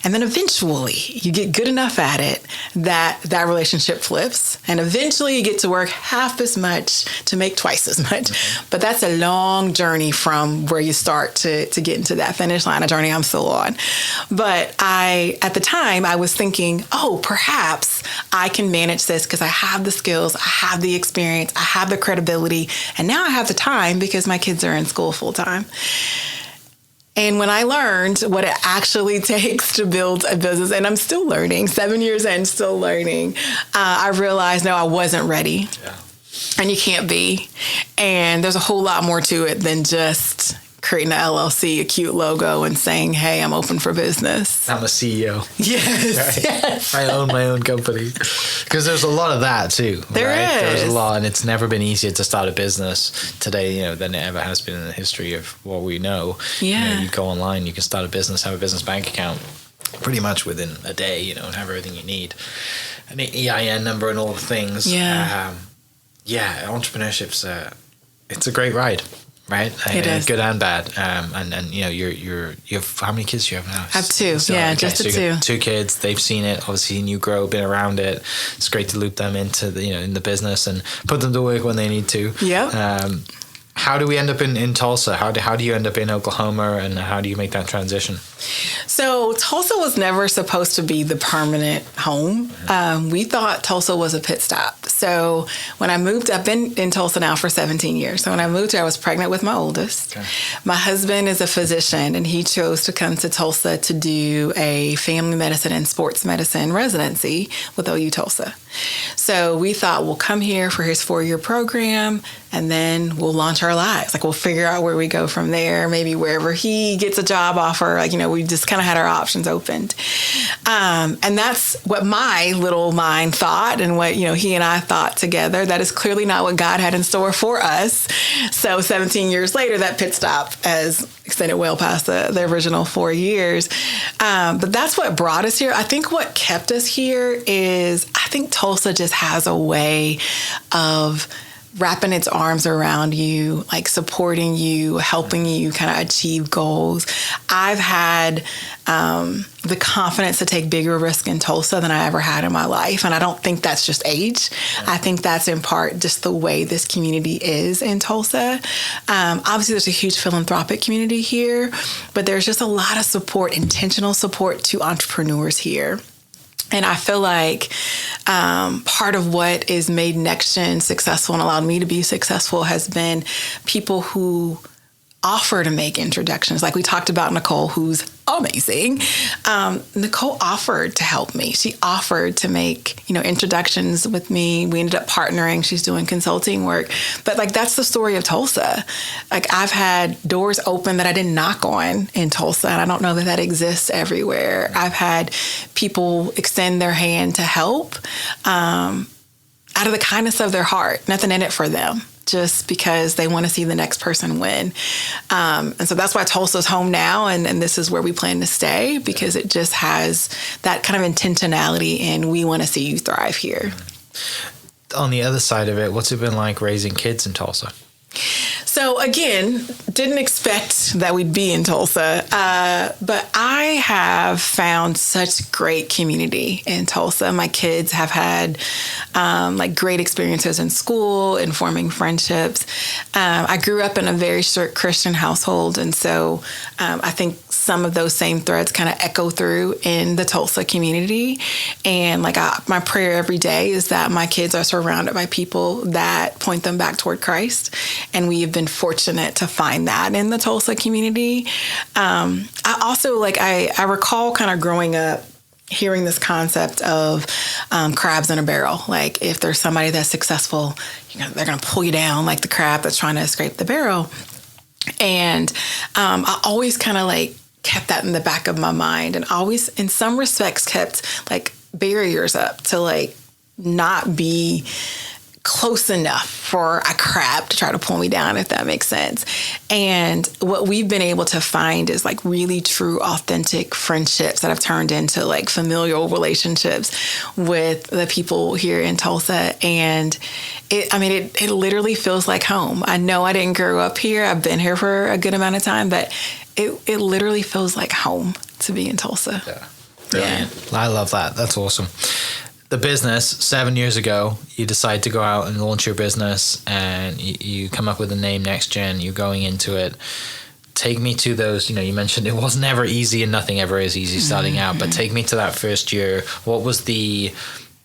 And then eventually you get good enough at it that relationship flips. And eventually you get to work half as much to make twice as much. But that's a long journey from where you start to get into that finish line, a journey I'm still on. But at the time, I was thinking, perhaps I can manage this because I have the skills, I have the experience, I have the credibility, and now I have the time because my kids are in school full time. And when I learned what it actually takes to build a business, and I'm still learning, 7 years in, still learning, I realized, no, I wasn't ready. Yeah. And you can't be. And there's a whole lot more to it than just creating an LLC, a cute logo, and saying, hey, I'm open for business. I'm a CEO. Yes, right? yes. I own my own company. Because there's a lot of that too. There is. There's a lot, and it's never been easier to start a business today, than it ever has been in the history of what we know. Yeah. You go online, you can start a business, have a business bank account pretty much within a day, and have everything you need. An EIN number and all the things. Yeah. Entrepreneurship's it's a great ride. Right, it is good and bad, and you have how many kids do you have now? I have two. So, just so two. 2 kids. They've seen it, obviously seen you grow, been around it. It's great to loop them into the in the business and put them to work when they need to. Yeah. How do we end up in Tulsa? How do you end up in Oklahoma, and how do you make that transition? So Tulsa was never supposed to be the permanent home. We thought Tulsa was a pit stop. So when I moved up in Tulsa now for 17 years. So when I moved here, I was pregnant with my oldest. Okay. My husband is a physician, and he chose to come to Tulsa to do a family medicine and sports medicine residency with OU Tulsa. So we thought we'll come here for his 4-year program and then we'll launch our lives. Like we'll figure out where we go from there, maybe wherever he gets a job offer. Like, we just kind of had our options opened. And that's what my little mind thought and what, he and I thought together. That is clearly not what God had in store for us. So 17 years later, that pit stop has extended well past the original 4 years. But that's what brought us here. I think what kept us here is I think Tulsa just has a way of wrapping its arms around you, like supporting you, helping you kind of achieve goals. I've had the confidence to take bigger risk in Tulsa than I ever had in my life. And I don't think that's just age. I think that's in part just the way this community is in Tulsa. Obviously, there's a huge philanthropic community here, but there's just a lot of support, intentional support to entrepreneurs here. And I feel like part of what has made NextGen successful and allowed me to be successful has been people who offer to make introductions. Like we talked about Nicole, who's amazing. Nicole offered to help me. She offered to make, introductions with me. We ended up partnering. She's doing consulting work. But that's the story of Tulsa. I've had doors open that I didn't knock on in Tulsa, and I don't know that exists everywhere. I've had people extend their hand to help out of the kindness of their heart, nothing in it for them, just because they want to see the next person win. And so that's why Tulsa's home now, and this is where we plan to stay, because it just has that kind of intentionality, and we want to see you thrive here. On the other side of it, what's it been like raising kids in Tulsa? So again, didn't expect that we'd be in Tulsa, but I have found such great community in Tulsa. My kids have had great experiences in school and forming friendships. I grew up in a very strict Christian household, and so I think some of those same threads kind of echo through in the Tulsa community. And my prayer every day is that my kids are surrounded by people that point them back toward Christ. And we have been fortunate to find that in the Tulsa community. I also, I recall kind of growing up hearing this concept of crabs in a barrel. Like if there's somebody that's successful, they're going to pull you down like the crab that's trying to escape the barrel. And I always kind of kept that in the back of my mind, and always in some respects kept barriers up to not be close enough for a crab to try to pull me down, if that makes sense. And what we've been able to find is really true, authentic friendships that have turned into familial relationships with the people here in Tulsa. And it literally feels like home. I know I didn't grow up here. I've been here for a good amount of time, but it literally feels like home to be in Tulsa. Yeah. Brilliant. Yeah. I love that. That's awesome. The business, 7 years ago, you decide to go out and launch your business, and you come up with the name NextGen. You're going into it. Take me to those, you mentioned it was never easy, and nothing ever is easy starting out, but take me to that first year. What was the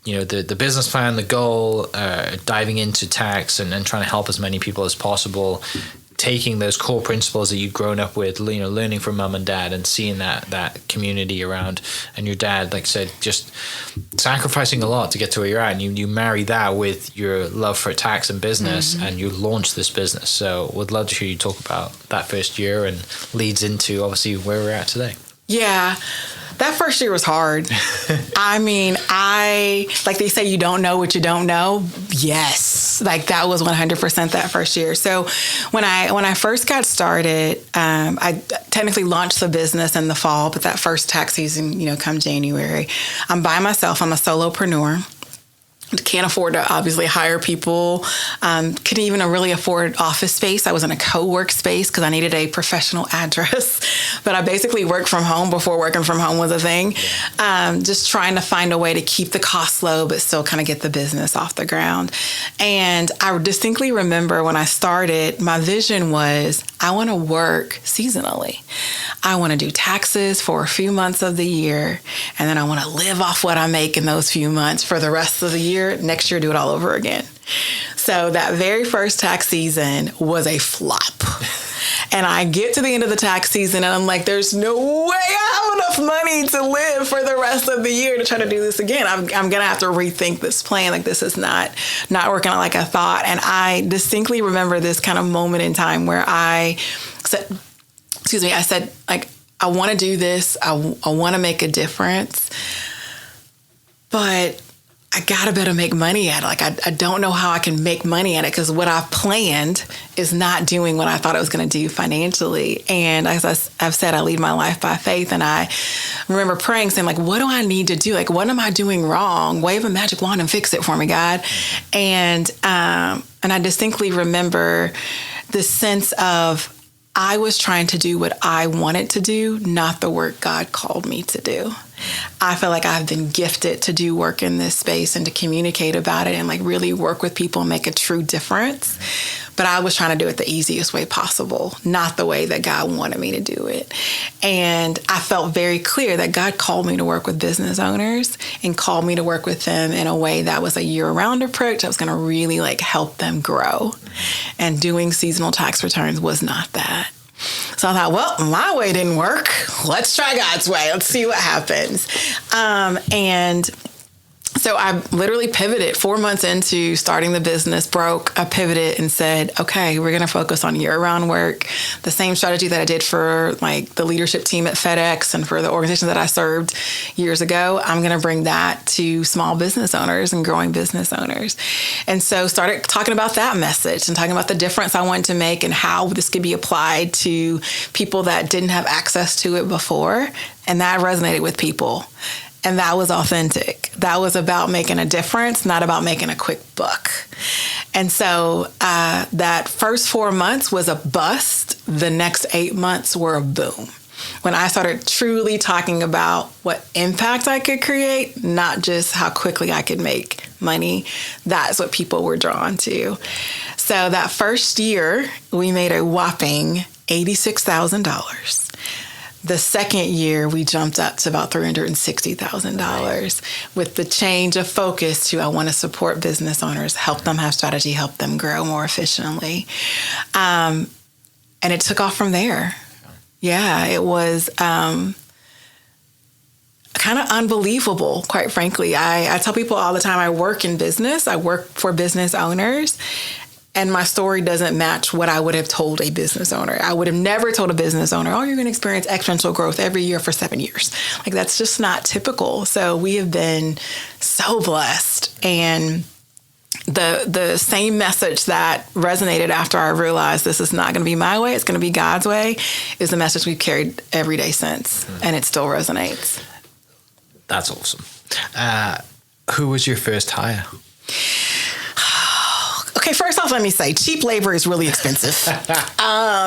business plan, the goal, diving into tax and trying to help as many people as possible, taking those core principles that you've grown up with, learning from mom and dad and seeing that community around, and your dad, like I said, just sacrificing a lot to get to where you're at, and you marry that with your love for tax and business, and you launch this business. So would love to hear you talk about that first year, and leads into obviously where we're at today. Yeah. That first year was hard. Like they say, you don't know what you don't know. Yes. That was 100% that first year. So when I first got started, I technically launched the business in the fall, but that first tax season, come January, I'm by myself. I'm a solopreneur. Can't afford to obviously hire people. Couldn't even really afford office space. I was in a co-work space because I needed a professional address. But I basically worked from home before working from home was a thing. Just trying to find a way to keep the costs low, but still kind of get the business off the ground. And I distinctly remember when I started, my vision was I want to work seasonally. I want to do taxes for a few months of the year, and then I want to live off what I make in those few months for the rest of the year. Next year, do it all over again. So that very first tax season was a flop. And I get to the end of the tax season and I'm like, there's no way I have enough enough money to live for the rest of the year to try to do this again. I'm going to have to rethink this plan. Like, this is not working out like I thought. And I distinctly remember this kind of moment in time where I said, like, I want to do this. I want to make a difference, but I gotta better make money at it. Like, I don't know how I can make money at it, because what I've planned is not doing what I thought I was going to do financially. And as I've said, I lead my life by faith. And I remember praying, saying, like, what do I need to do? Like, what am I doing wrong? Wave a magic wand and fix it for me, God. And I distinctly remember the sense of, I was trying to do what I wanted to do, not the work God called me to do. I feel like I've been gifted to do work in this space and to communicate about it and like really work with people and make a true difference. But I was trying to do it the easiest way possible, not the way that God wanted me to do it. And I felt very clear that God called me to work with business owners and called me to work with them in a way that was a year-round approach that was going to really like help them grow. And doing seasonal tax returns was not that. So I thought, well, my way didn't work. Let's try God's way. Let's see what happens. And so I literally pivoted 4 months into starting the business, broke. I pivoted and said, okay, we're going to focus on year-round work. The same strategy that I did for like the leadership team at FedEx and for the organization that I served years ago, I'm going to bring that to small business owners and growing business owners. And so started talking about that message and talking about the difference I wanted to make and how this could be applied to people that didn't have access to it before. And that resonated with people. And that was authentic. That was about making a difference, not about making a quick buck. And so that first 4 months was a bust. The next 8 months were a boom. When I started truly talking about what impact I could create, not just how quickly I could make money, that's what people were drawn to. So that first year, we made a whopping $86,000. The second year, we jumped up to about $360,000 with the change of focus to I want to support business owners, help them have strategy, help them grow more efficiently. And it took off from there. Yeah, it was kind of unbelievable, quite frankly. I tell people all the time, I work in business. I work for business owners. And my story doesn't match what I would have told a business owner. I would have never told a business owner, oh, you're going to experience exponential growth every year for 7 years. Like, that's just not typical. So we have been so blessed. And the same message that resonated after I realized this is not going to be my way, it's going to be God's way, is the message we've carried every day since. And it still resonates. That's awesome. Who was your first hire? Okay, first off, let me say, cheap labor is really expensive.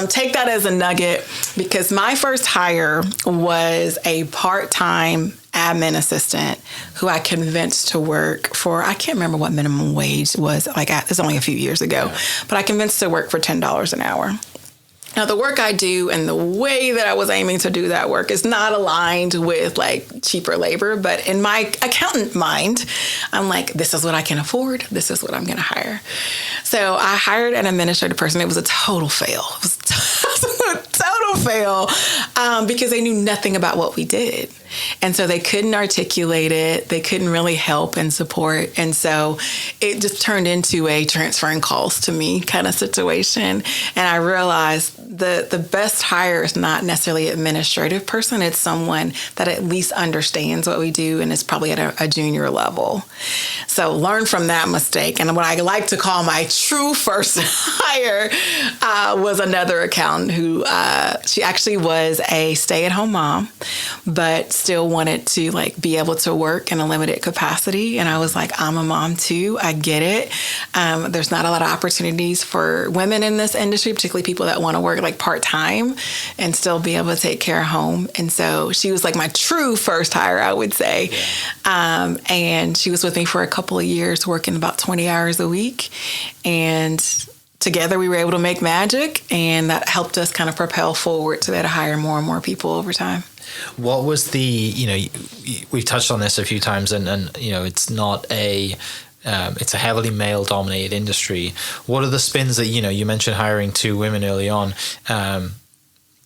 Take that as a nugget, because my first hire was a part-time admin assistant who I convinced to work for, I can't remember what minimum wage was, like it's only a few years ago, but I convinced to work for $10 an hour. Now, the work I do and the way that I was aiming to do that work is not aligned with like cheaper labor, but in my accountant mind, I'm like, this is what I can afford. This is what I'm going to hire. So I hired an administrative person. It was a total fail. It was a total fail because they knew nothing about what we did. And so they couldn't articulate it. They couldn't really help and support. And so it just turned into a transferring calls to me kind of situation. And I realized the best hire is not necessarily an administrative person. It's someone that at least understands what we do and is probably at a junior level. So learn from that mistake. And what I like to call my true first hire was another accountant who she actually was a stay-at-home mom, but still wanted to like be able to work in a limited capacity. And I was like, I'm a mom too. I get it. There's not a lot of opportunities for women in this industry, particularly people that want to work like part-time and still be able to take care of home. And so she was like my true first hire, I would say. Yeah. And she was with me for a couple of years, working about 20 hours a week. And together we were able to make magic, and that helped us kind of propel forward to be able to hire more and more people over time. What was the, we've touched on this a few times, and it's not it's a heavily male-dominated industry. What are the spins that, you mentioned hiring 2 women early on.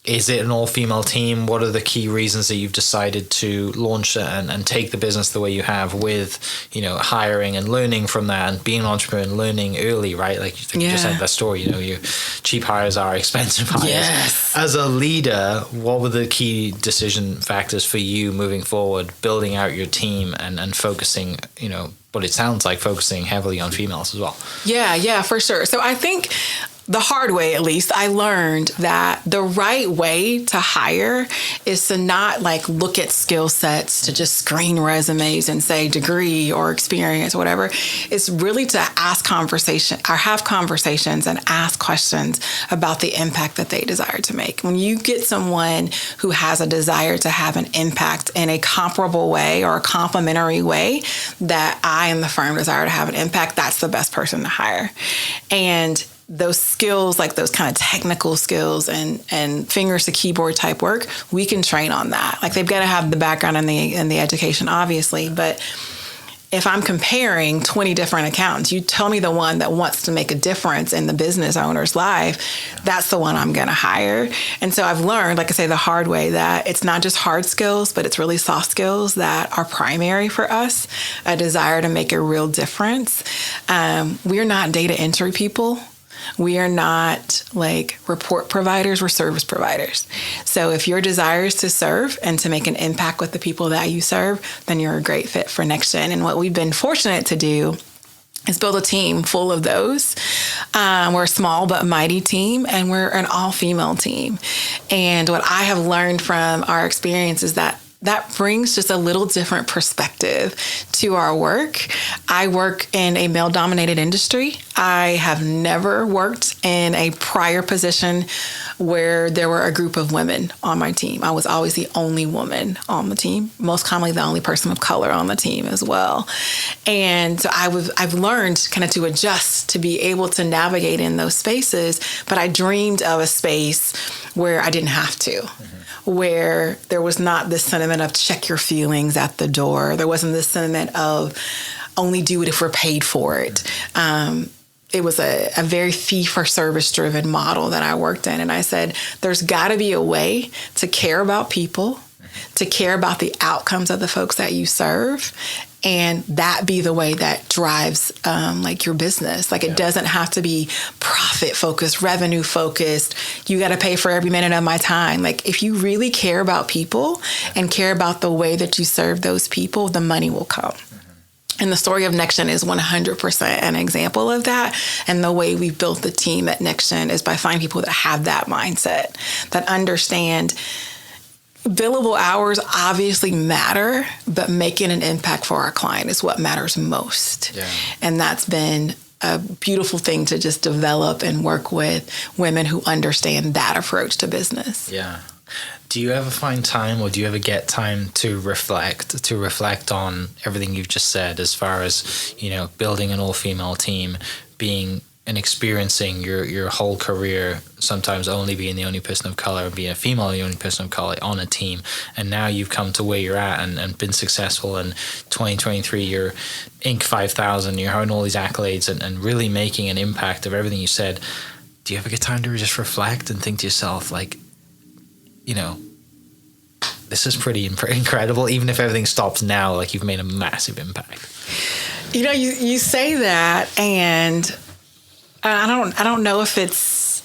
Is it an all-female team? What are the key reasons that you've decided to launch it and take the business the way you have with, hiring and learning from that and being an entrepreneur and learning early, right? Like you just said that story, your cheap hires are expensive hires. Yes. As a leader, what were the key decision factors for you moving forward, building out your team and focusing, what it sounds like focusing heavily on females as well? Yeah, for sure. So I think the hard way, at least, I learned that the right way to hire is to not look at skill sets, to just screen resumes and say degree or experience or whatever. It's really to have conversations and ask questions about the impact that they desire to make. When you get someone who has a desire to have an impact in a comparable way or a complementary way that I and the firm desire to have an impact, that's the best person to hire. And those skills, like those kind of technical skills and fingers to keyboard type work, we can train on that. Like they've got to have the background and the education, obviously. But if I'm comparing 20 different accountants, you tell me the one that wants to make a difference in the business owner's life, that's the one I'm going to hire. And so I've learned, like I say, the hard way, that it's not just hard skills, but it's really soft skills that are primary for us, a desire to make a real difference. We're not data entry people. We are not report providers, we're service providers. So if your desire is to serve and to make an impact with the people that you serve, then you're a great fit for NextGen. And what we've been fortunate to do is build a team full of those. We're a small but mighty team, and we're an all-female team. And what I have learned from our experience is that brings just a little different perspective to our work. I work in a male-dominated industry. I have never worked in a prior position where there were a group of women on my team. I was always the only woman on the team, most commonly the only person of color on the team as well. And so I've learned kind of to adjust to be able to navigate in those spaces, but I dreamed of a space where I didn't have to. Where there was not this sentiment of check your feelings at the door. There wasn't this sentiment of only do it if we're paid for it. It was a very fee for service driven model that I worked in. And I said, there's got to be a way to care about people, to care about the outcomes of the folks that you serve, and that be the way that drives your business. It doesn't have to be profit focused, revenue focused. You got to pay for every minute of my time. If you really care about people and care about the way that you serve those people, the money will come. And the story of NextGen is 100% an example of that. And the way we've built the team at NextGen is by finding people that have that mindset, that understand billable hours obviously matter, but making an impact for our client is what matters most. Yeah. And that's been a beautiful thing to just develop and work with women who understand that approach to business. Yeah. Do you ever find time, or do you ever get time to reflect on everything you've just said, as far as, building an all-female team, being and experiencing your whole career, sometimes only being the only person of color, being a female, the only person of color on a team, and now you've come to where you're at and been successful in 2023, you're Inc. 5000, you're having all these accolades and really making an impact of everything you said. Do you ever get time to just reflect and think to yourself, this is pretty incredible, even if everything stops now, you've made a massive impact? You say that, and I don't know if it's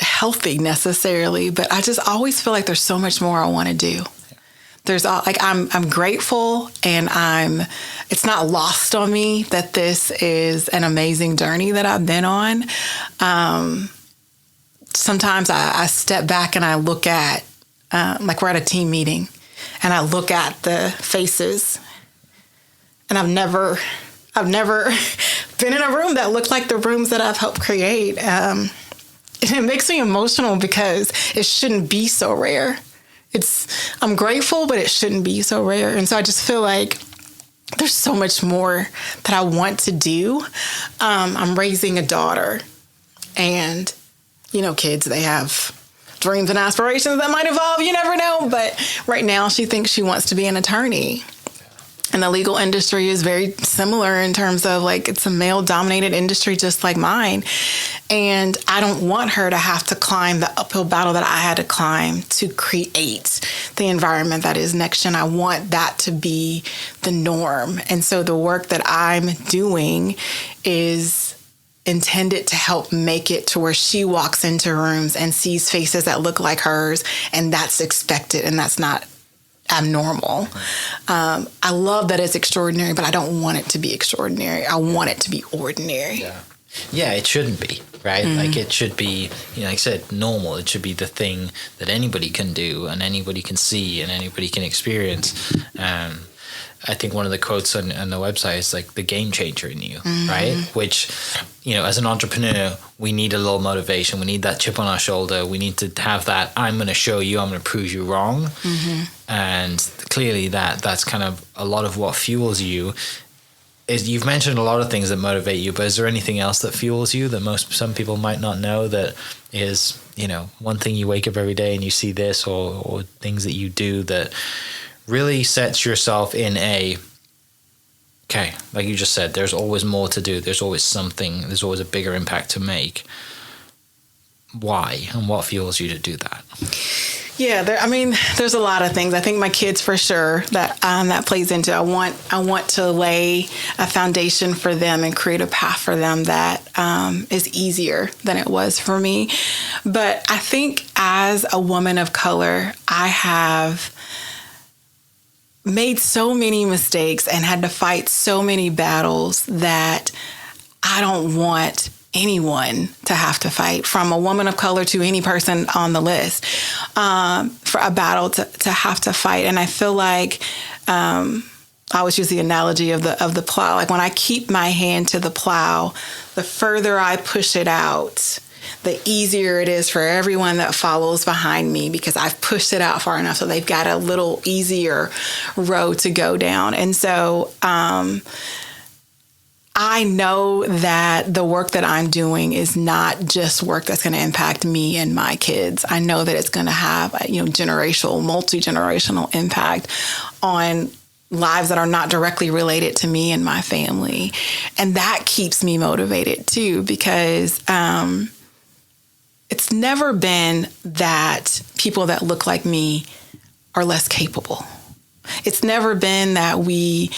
healthy necessarily, but I just always feel like there's so much more I want to do. There's I'm grateful, and it's not lost on me that this is an amazing journey that I've been on. Sometimes I step back and I look at we're at a team meeting, and I look at the faces, and I've never been in a room that looked like the rooms that I've helped create. It makes me emotional because it shouldn't be so rare. I'm grateful, but it shouldn't be so rare. And so I just feel like there's so much more that I want to do. I'm raising a daughter, and, kids, they have dreams and aspirations that might evolve. You never know. But right now she thinks she wants to be an attorney. And the legal industry is very similar in terms of like it's a male dominated industry just like mine. And I don't want her to have to climb the uphill battle that I had to climb to create the environment that is NextGen. I want that to be the norm. And so the work that I'm doing is intended to help make it to where she walks into rooms and sees faces that look like hers, and that's expected and that's not abnormal. I love that it's extraordinary, but I don't want it to be extraordinary. I want it to be ordinary. Yeah, it shouldn't be, right? Like it should be, like I said, normal. It should be the thing that anybody can do and anybody can see and anybody can experience. I think one of the quotes on the website is like the game changer in you, right? Which, as an entrepreneur, we need a little motivation. We need that chip on our shoulder. We need to have that, I'm going to show you, I'm going to prove you wrong. And clearly that's kind of a lot of what fuels you. You've mentioned a lot of things that motivate you, but is there anything else that fuels you that some people might not know that is, one thing you wake up every day and you see this or things that you do that really sets yourself in like you just said, there's always more to do. There's always something, there's always a bigger impact to make. Why and what fuels you to do that? Yeah, there's a lot of things. I think my kids for sure that plays into. I want to lay a foundation for them and create a path for them that is easier than it was for me. But I think as a woman of color, I have made so many mistakes and had to fight so many battles that I don't want anyone to have to fight, from a woman of color to any person on the list, for a battle to have to fight. And I feel like I always use the analogy of the plow. Like when I keep my hand to the plow, the further I push it out, the easier it is for everyone that follows behind me, because I've pushed it out far enough so they've got a little easier road to go down. And so I know that the work that I'm doing is not just work that's going to impact me and my kids. I know that it's going to have multi-generational impact on lives that are not directly related to me and my family. And that keeps me motivated too, because it's never been that people that look like me are less capable. It's never been that we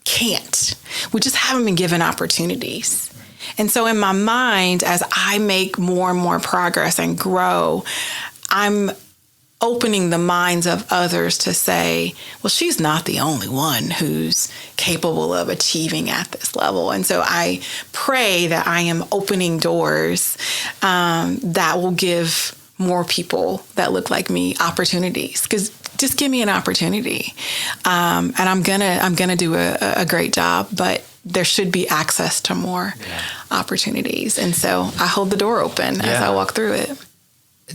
can't. We just haven't been given opportunities. And so in my mind, as I make more and more progress and grow, I'm opening the minds of others to say, well, she's not the only one who's capable of achieving at this level. And so I pray that I am opening doors that will give more people that look like me opportunities, because just give me an opportunity. And I'm gonna do a great job, but there should be access to more opportunities. And so I hold the door open as I walk through it.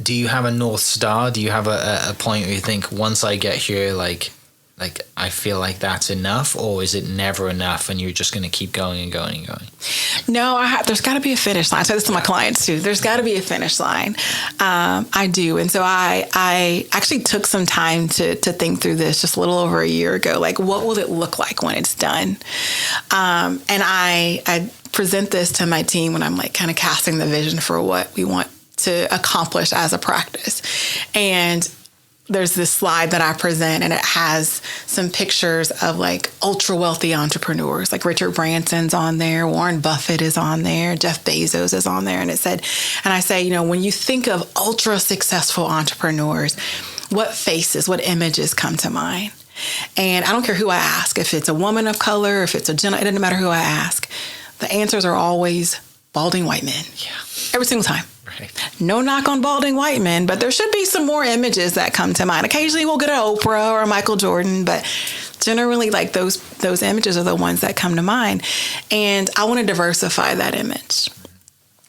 Do you have a North Star? Do you have a point where you think, once I get here, like I feel like that's enough, or is it never enough and you're just going to keep going and going and going? No, there's got to be a finish line. I say this to my clients too. There's got to be a finish line. I do. And so I actually took some time to think through this just a little over a year ago. Like, what will it look like when it's done? And I present this to my team when I'm like kind of casting the vision for what we want to accomplish as a practice. And there's this slide that I present, and it has some pictures of like ultra wealthy entrepreneurs, like Richard Branson's on there, Warren Buffett is on there, Jeff Bezos is on there. And I say, when you think of ultra successful entrepreneurs, what faces, what images come to mind? And I don't care who I ask, if it's a woman of color, if it's it doesn't matter who I ask. The answers are always balding white men. Yeah. Every single time. Right. No knock on balding white men, but there should be some more images that come to mind. Occasionally we'll get an Oprah or a Michael Jordan, but generally like those images are the ones that come to mind. And I want to diversify that image.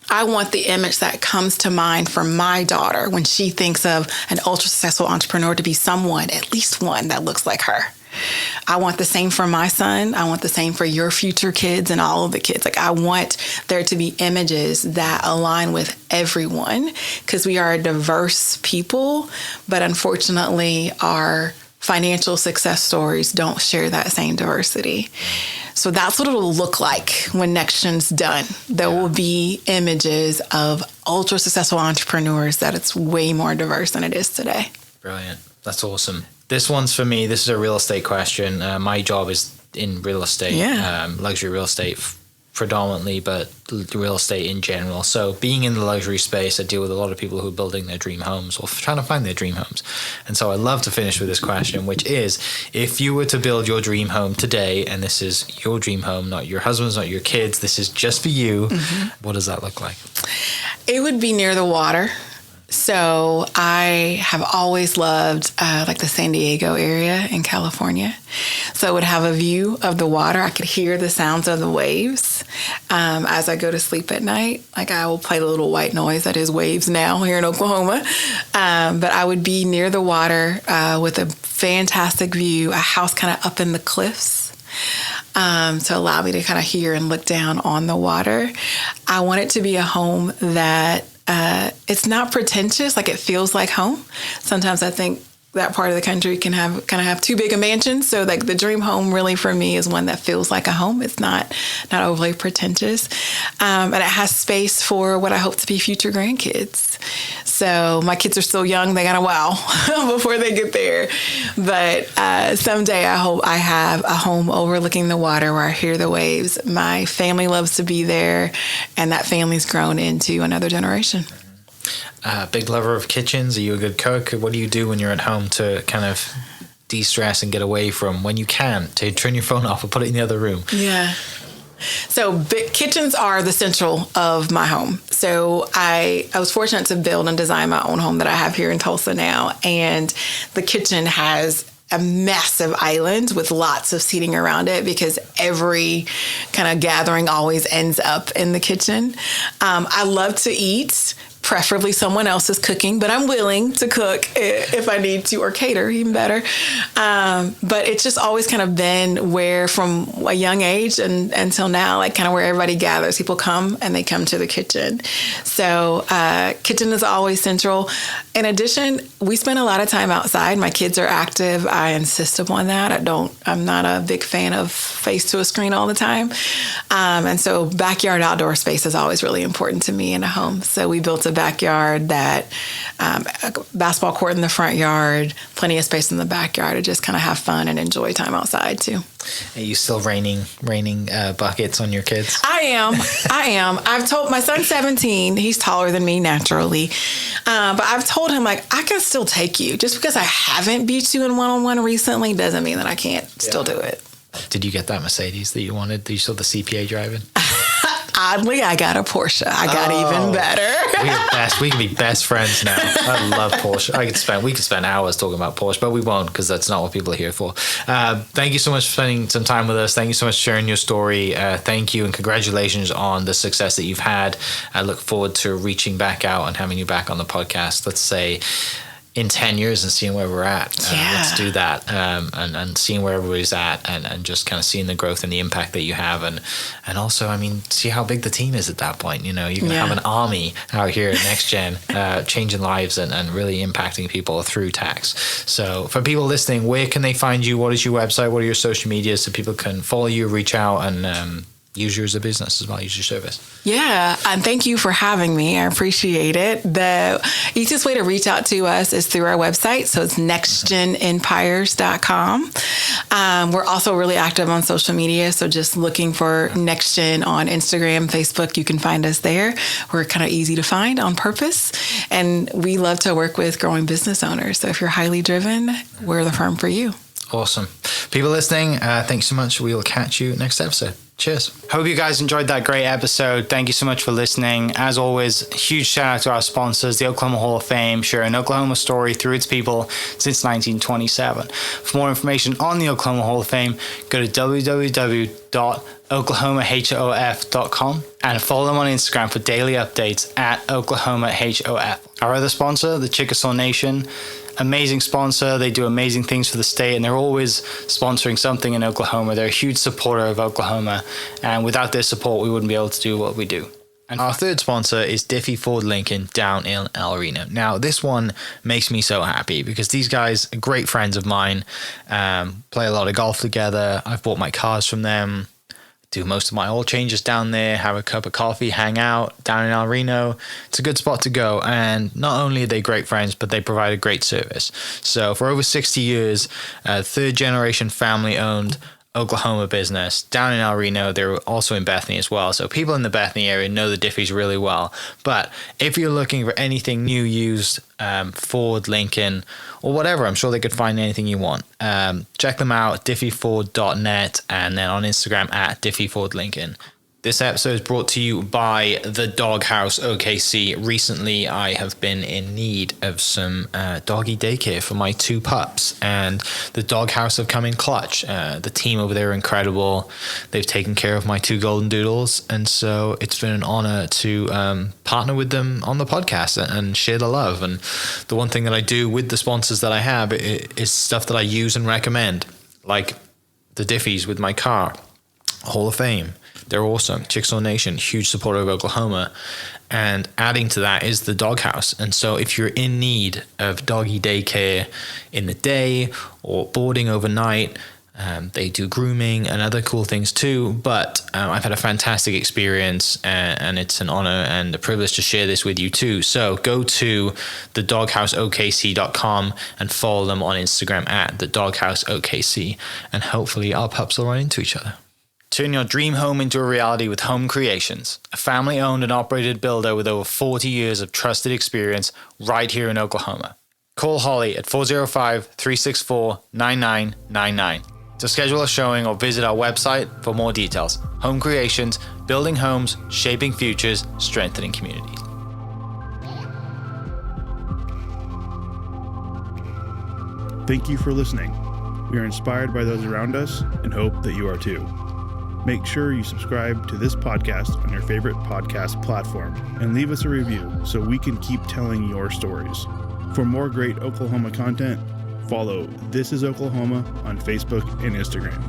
I want the image that comes to mind for my daughter when she thinks of an ultra successful entrepreneur to be someone, at least one, that looks like her. I want the same for my son. I want the same for your future kids and all of the kids. Like, I want there to be images that align with everyone, because we are a diverse people, but unfortunately our financial success stories don't share that same diversity. So that's what it'll look like when NextGen's done. There will be images of ultra successful entrepreneurs that it's way more diverse than it is today. Brilliant. That's awesome. This one's for me. This is a real estate question. My job is in real estate, luxury real estate predominantly, but real estate in general. So being in the luxury space, I deal with a lot of people who are building their dream homes or trying to find their dream homes. And so I love to finish with this question, which is, if you were to build your dream home today, and this is your dream home, not your husband's, not your kids, this is just for you, what does that look like? It would be near the water. So I have always loved like the San Diego area in California. So it would have a view of the water. I could hear the sounds of the waves as I go to sleep at night. Like I will play the little white noise that is waves now here in Oklahoma. But I would be near the water with a fantastic view, a house kind of up in the cliffs. To allow me to kind of hear and look down on the water. I want it to be a home that it's not pretentious, like it feels like home. Sometimes I think that part of the country can have too big a mansion. So like the dream home really for me is one that feels like a home. It's not overly pretentious. And it has space for what I hope to be future grandkids. So my kids are still young. They got a while before they get there. But someday I hope I have a home overlooking the water where I hear the waves. My family loves to be there, and that family's grown into another generation. Big lover of kitchens. Are you a good cook? What do you do when you're at home to kind of de-stress and get away from, when you can, to turn your phone off and put it in the other room? Yeah. So kitchens are the central of my home. So I was fortunate to build and design my own home that I have here in Tulsa now. And the kitchen has a massive island with lots of seating around it because every kind of gathering always ends up in the kitchen. I love to eat. Preferably someone else is cooking, but I'm willing to cook if I need to, or cater, even better. But it's just always kind of been where, from a young age and until now, like kind of where everybody gathers. People come and they come to the kitchen. So kitchen is always central. In addition, we spend a lot of time outside. My kids are active. I insist upon that. I'm not a big fan of face to a screen all the time. And so backyard outdoor space is always really important to me in a home. So we built a backyard that a basketball court in the front yard, plenty of space in the backyard to just kind of have fun and enjoy time outside too. Are you still raining buckets on your kids? I am. I've told my son's 17. He's taller than me naturally. But I've told him, like, I can still take you. Just because I haven't beat you in one-on-one recently doesn't mean that I can't still do it. Did you get that Mercedes that you wanted? Did you still the CPA driving? Oddly, I got a Porsche. I got even better. We can be best friends now. I love Porsche. We could spend hours talking about Porsche, but we won't, because that's not what people are here for. Thank you so much for spending some time with us. Thank you so much for sharing your story. Thank you and congratulations on the success that you've had. I look forward to reaching back out and having you back on the podcast. Let's say in 10 years and seeing where we're at. Let's do that, and seeing where everybody's at, and just kind of seeing the growth and the impact that you have, and also, I mean, see how big the team is at that point. You know, you're going to have an army out here at NextGen, changing lives and really impacting people through tax. So for people listening, where can they find you? What is your website? What are your social media so people can follow you, reach out, and use you as a business as well, use your service? Yeah, and thank you for having me. I appreciate it. The easiest way to reach out to us is through our website. So it's nextgenempires.com. We're also really active on social media. So just looking for NextGen on Instagram, Facebook, you can find us there. We're kind of easy to find on purpose. And we love to work with growing business owners. So if you're highly driven, we're the firm for you. Awesome. People listening, thanks so much. We will catch you next episode. Cheers. Hope you guys enjoyed that great episode. Thank you so much for listening. As always, huge shout out to our sponsors, the Oklahoma Hall of Fame, sharing Oklahoma story through its people since 1927. For more information on the Oklahoma Hall of Fame, go to www.oklahomahof.com and follow them on Instagram for daily updates at oklahomahof. Our other sponsor, the Chickasaw Nation, amazing sponsor. They do amazing things for the state, and they're always sponsoring something in Oklahoma. They're a huge supporter of Oklahoma, and without their support, we wouldn't be able to do what we do. And our third sponsor is Diffie Ford Lincoln down in El Reno. Now, this one makes me so happy because these guys are great friends of mine, play a lot of golf together. I've bought my cars from them, do most of my oil changes down there, have a cup of coffee, hang out down in El Reno. It's a good spot to go. And not only are they great friends, but they provide a great service. So for over 60 years, third generation family owned Oklahoma business down in El Reno. They're also in Bethany as well. So people in the Bethany area know the Diffies really well. But if you're looking for anything new, used, Ford, Lincoln, or whatever, I'm sure they could find anything you want. Check them out, diffieford.net, and then on Instagram at diffiefordlincoln. This episode is brought to you by the Doghouse OKC. Recently, I have been in need of some doggy daycare for my 2 pups, and the Doghouse have come in clutch. The team over there are incredible. They've taken care of my 2 golden doodles, and so it's been an honor to partner with them on the podcast and share the love. And the one thing that I do with the sponsors that I have is stuff that I use and recommend, like the Diffies with my car, Hall of Fame. They're awesome. Chickasaw Nation, huge supporter of Oklahoma. And adding to that is the Doghouse. And so if you're in need of doggy daycare in the day or boarding overnight, they do grooming and other cool things too. But I've had a fantastic experience, and it's an honor and a privilege to share this with you too. So go to thedoghouseokc.com and follow them on Instagram at thedoghouseokc. And hopefully our pups will run into each other. Turn your dream home into a reality with Home Creations, a family-owned and operated builder with over 40 years of trusted experience right here in Oklahoma. Call Holly at 405-364-9999 to schedule a showing or visit our website for more details. Home Creations, building homes, shaping futures, strengthening communities. Thank you for listening. We are inspired by those around us and hope that you are too. Make sure you subscribe to this podcast on your favorite podcast platform and leave us a review so we can keep telling your stories. For more great Oklahoma content, follow This Is Oklahoma on Facebook and Instagram.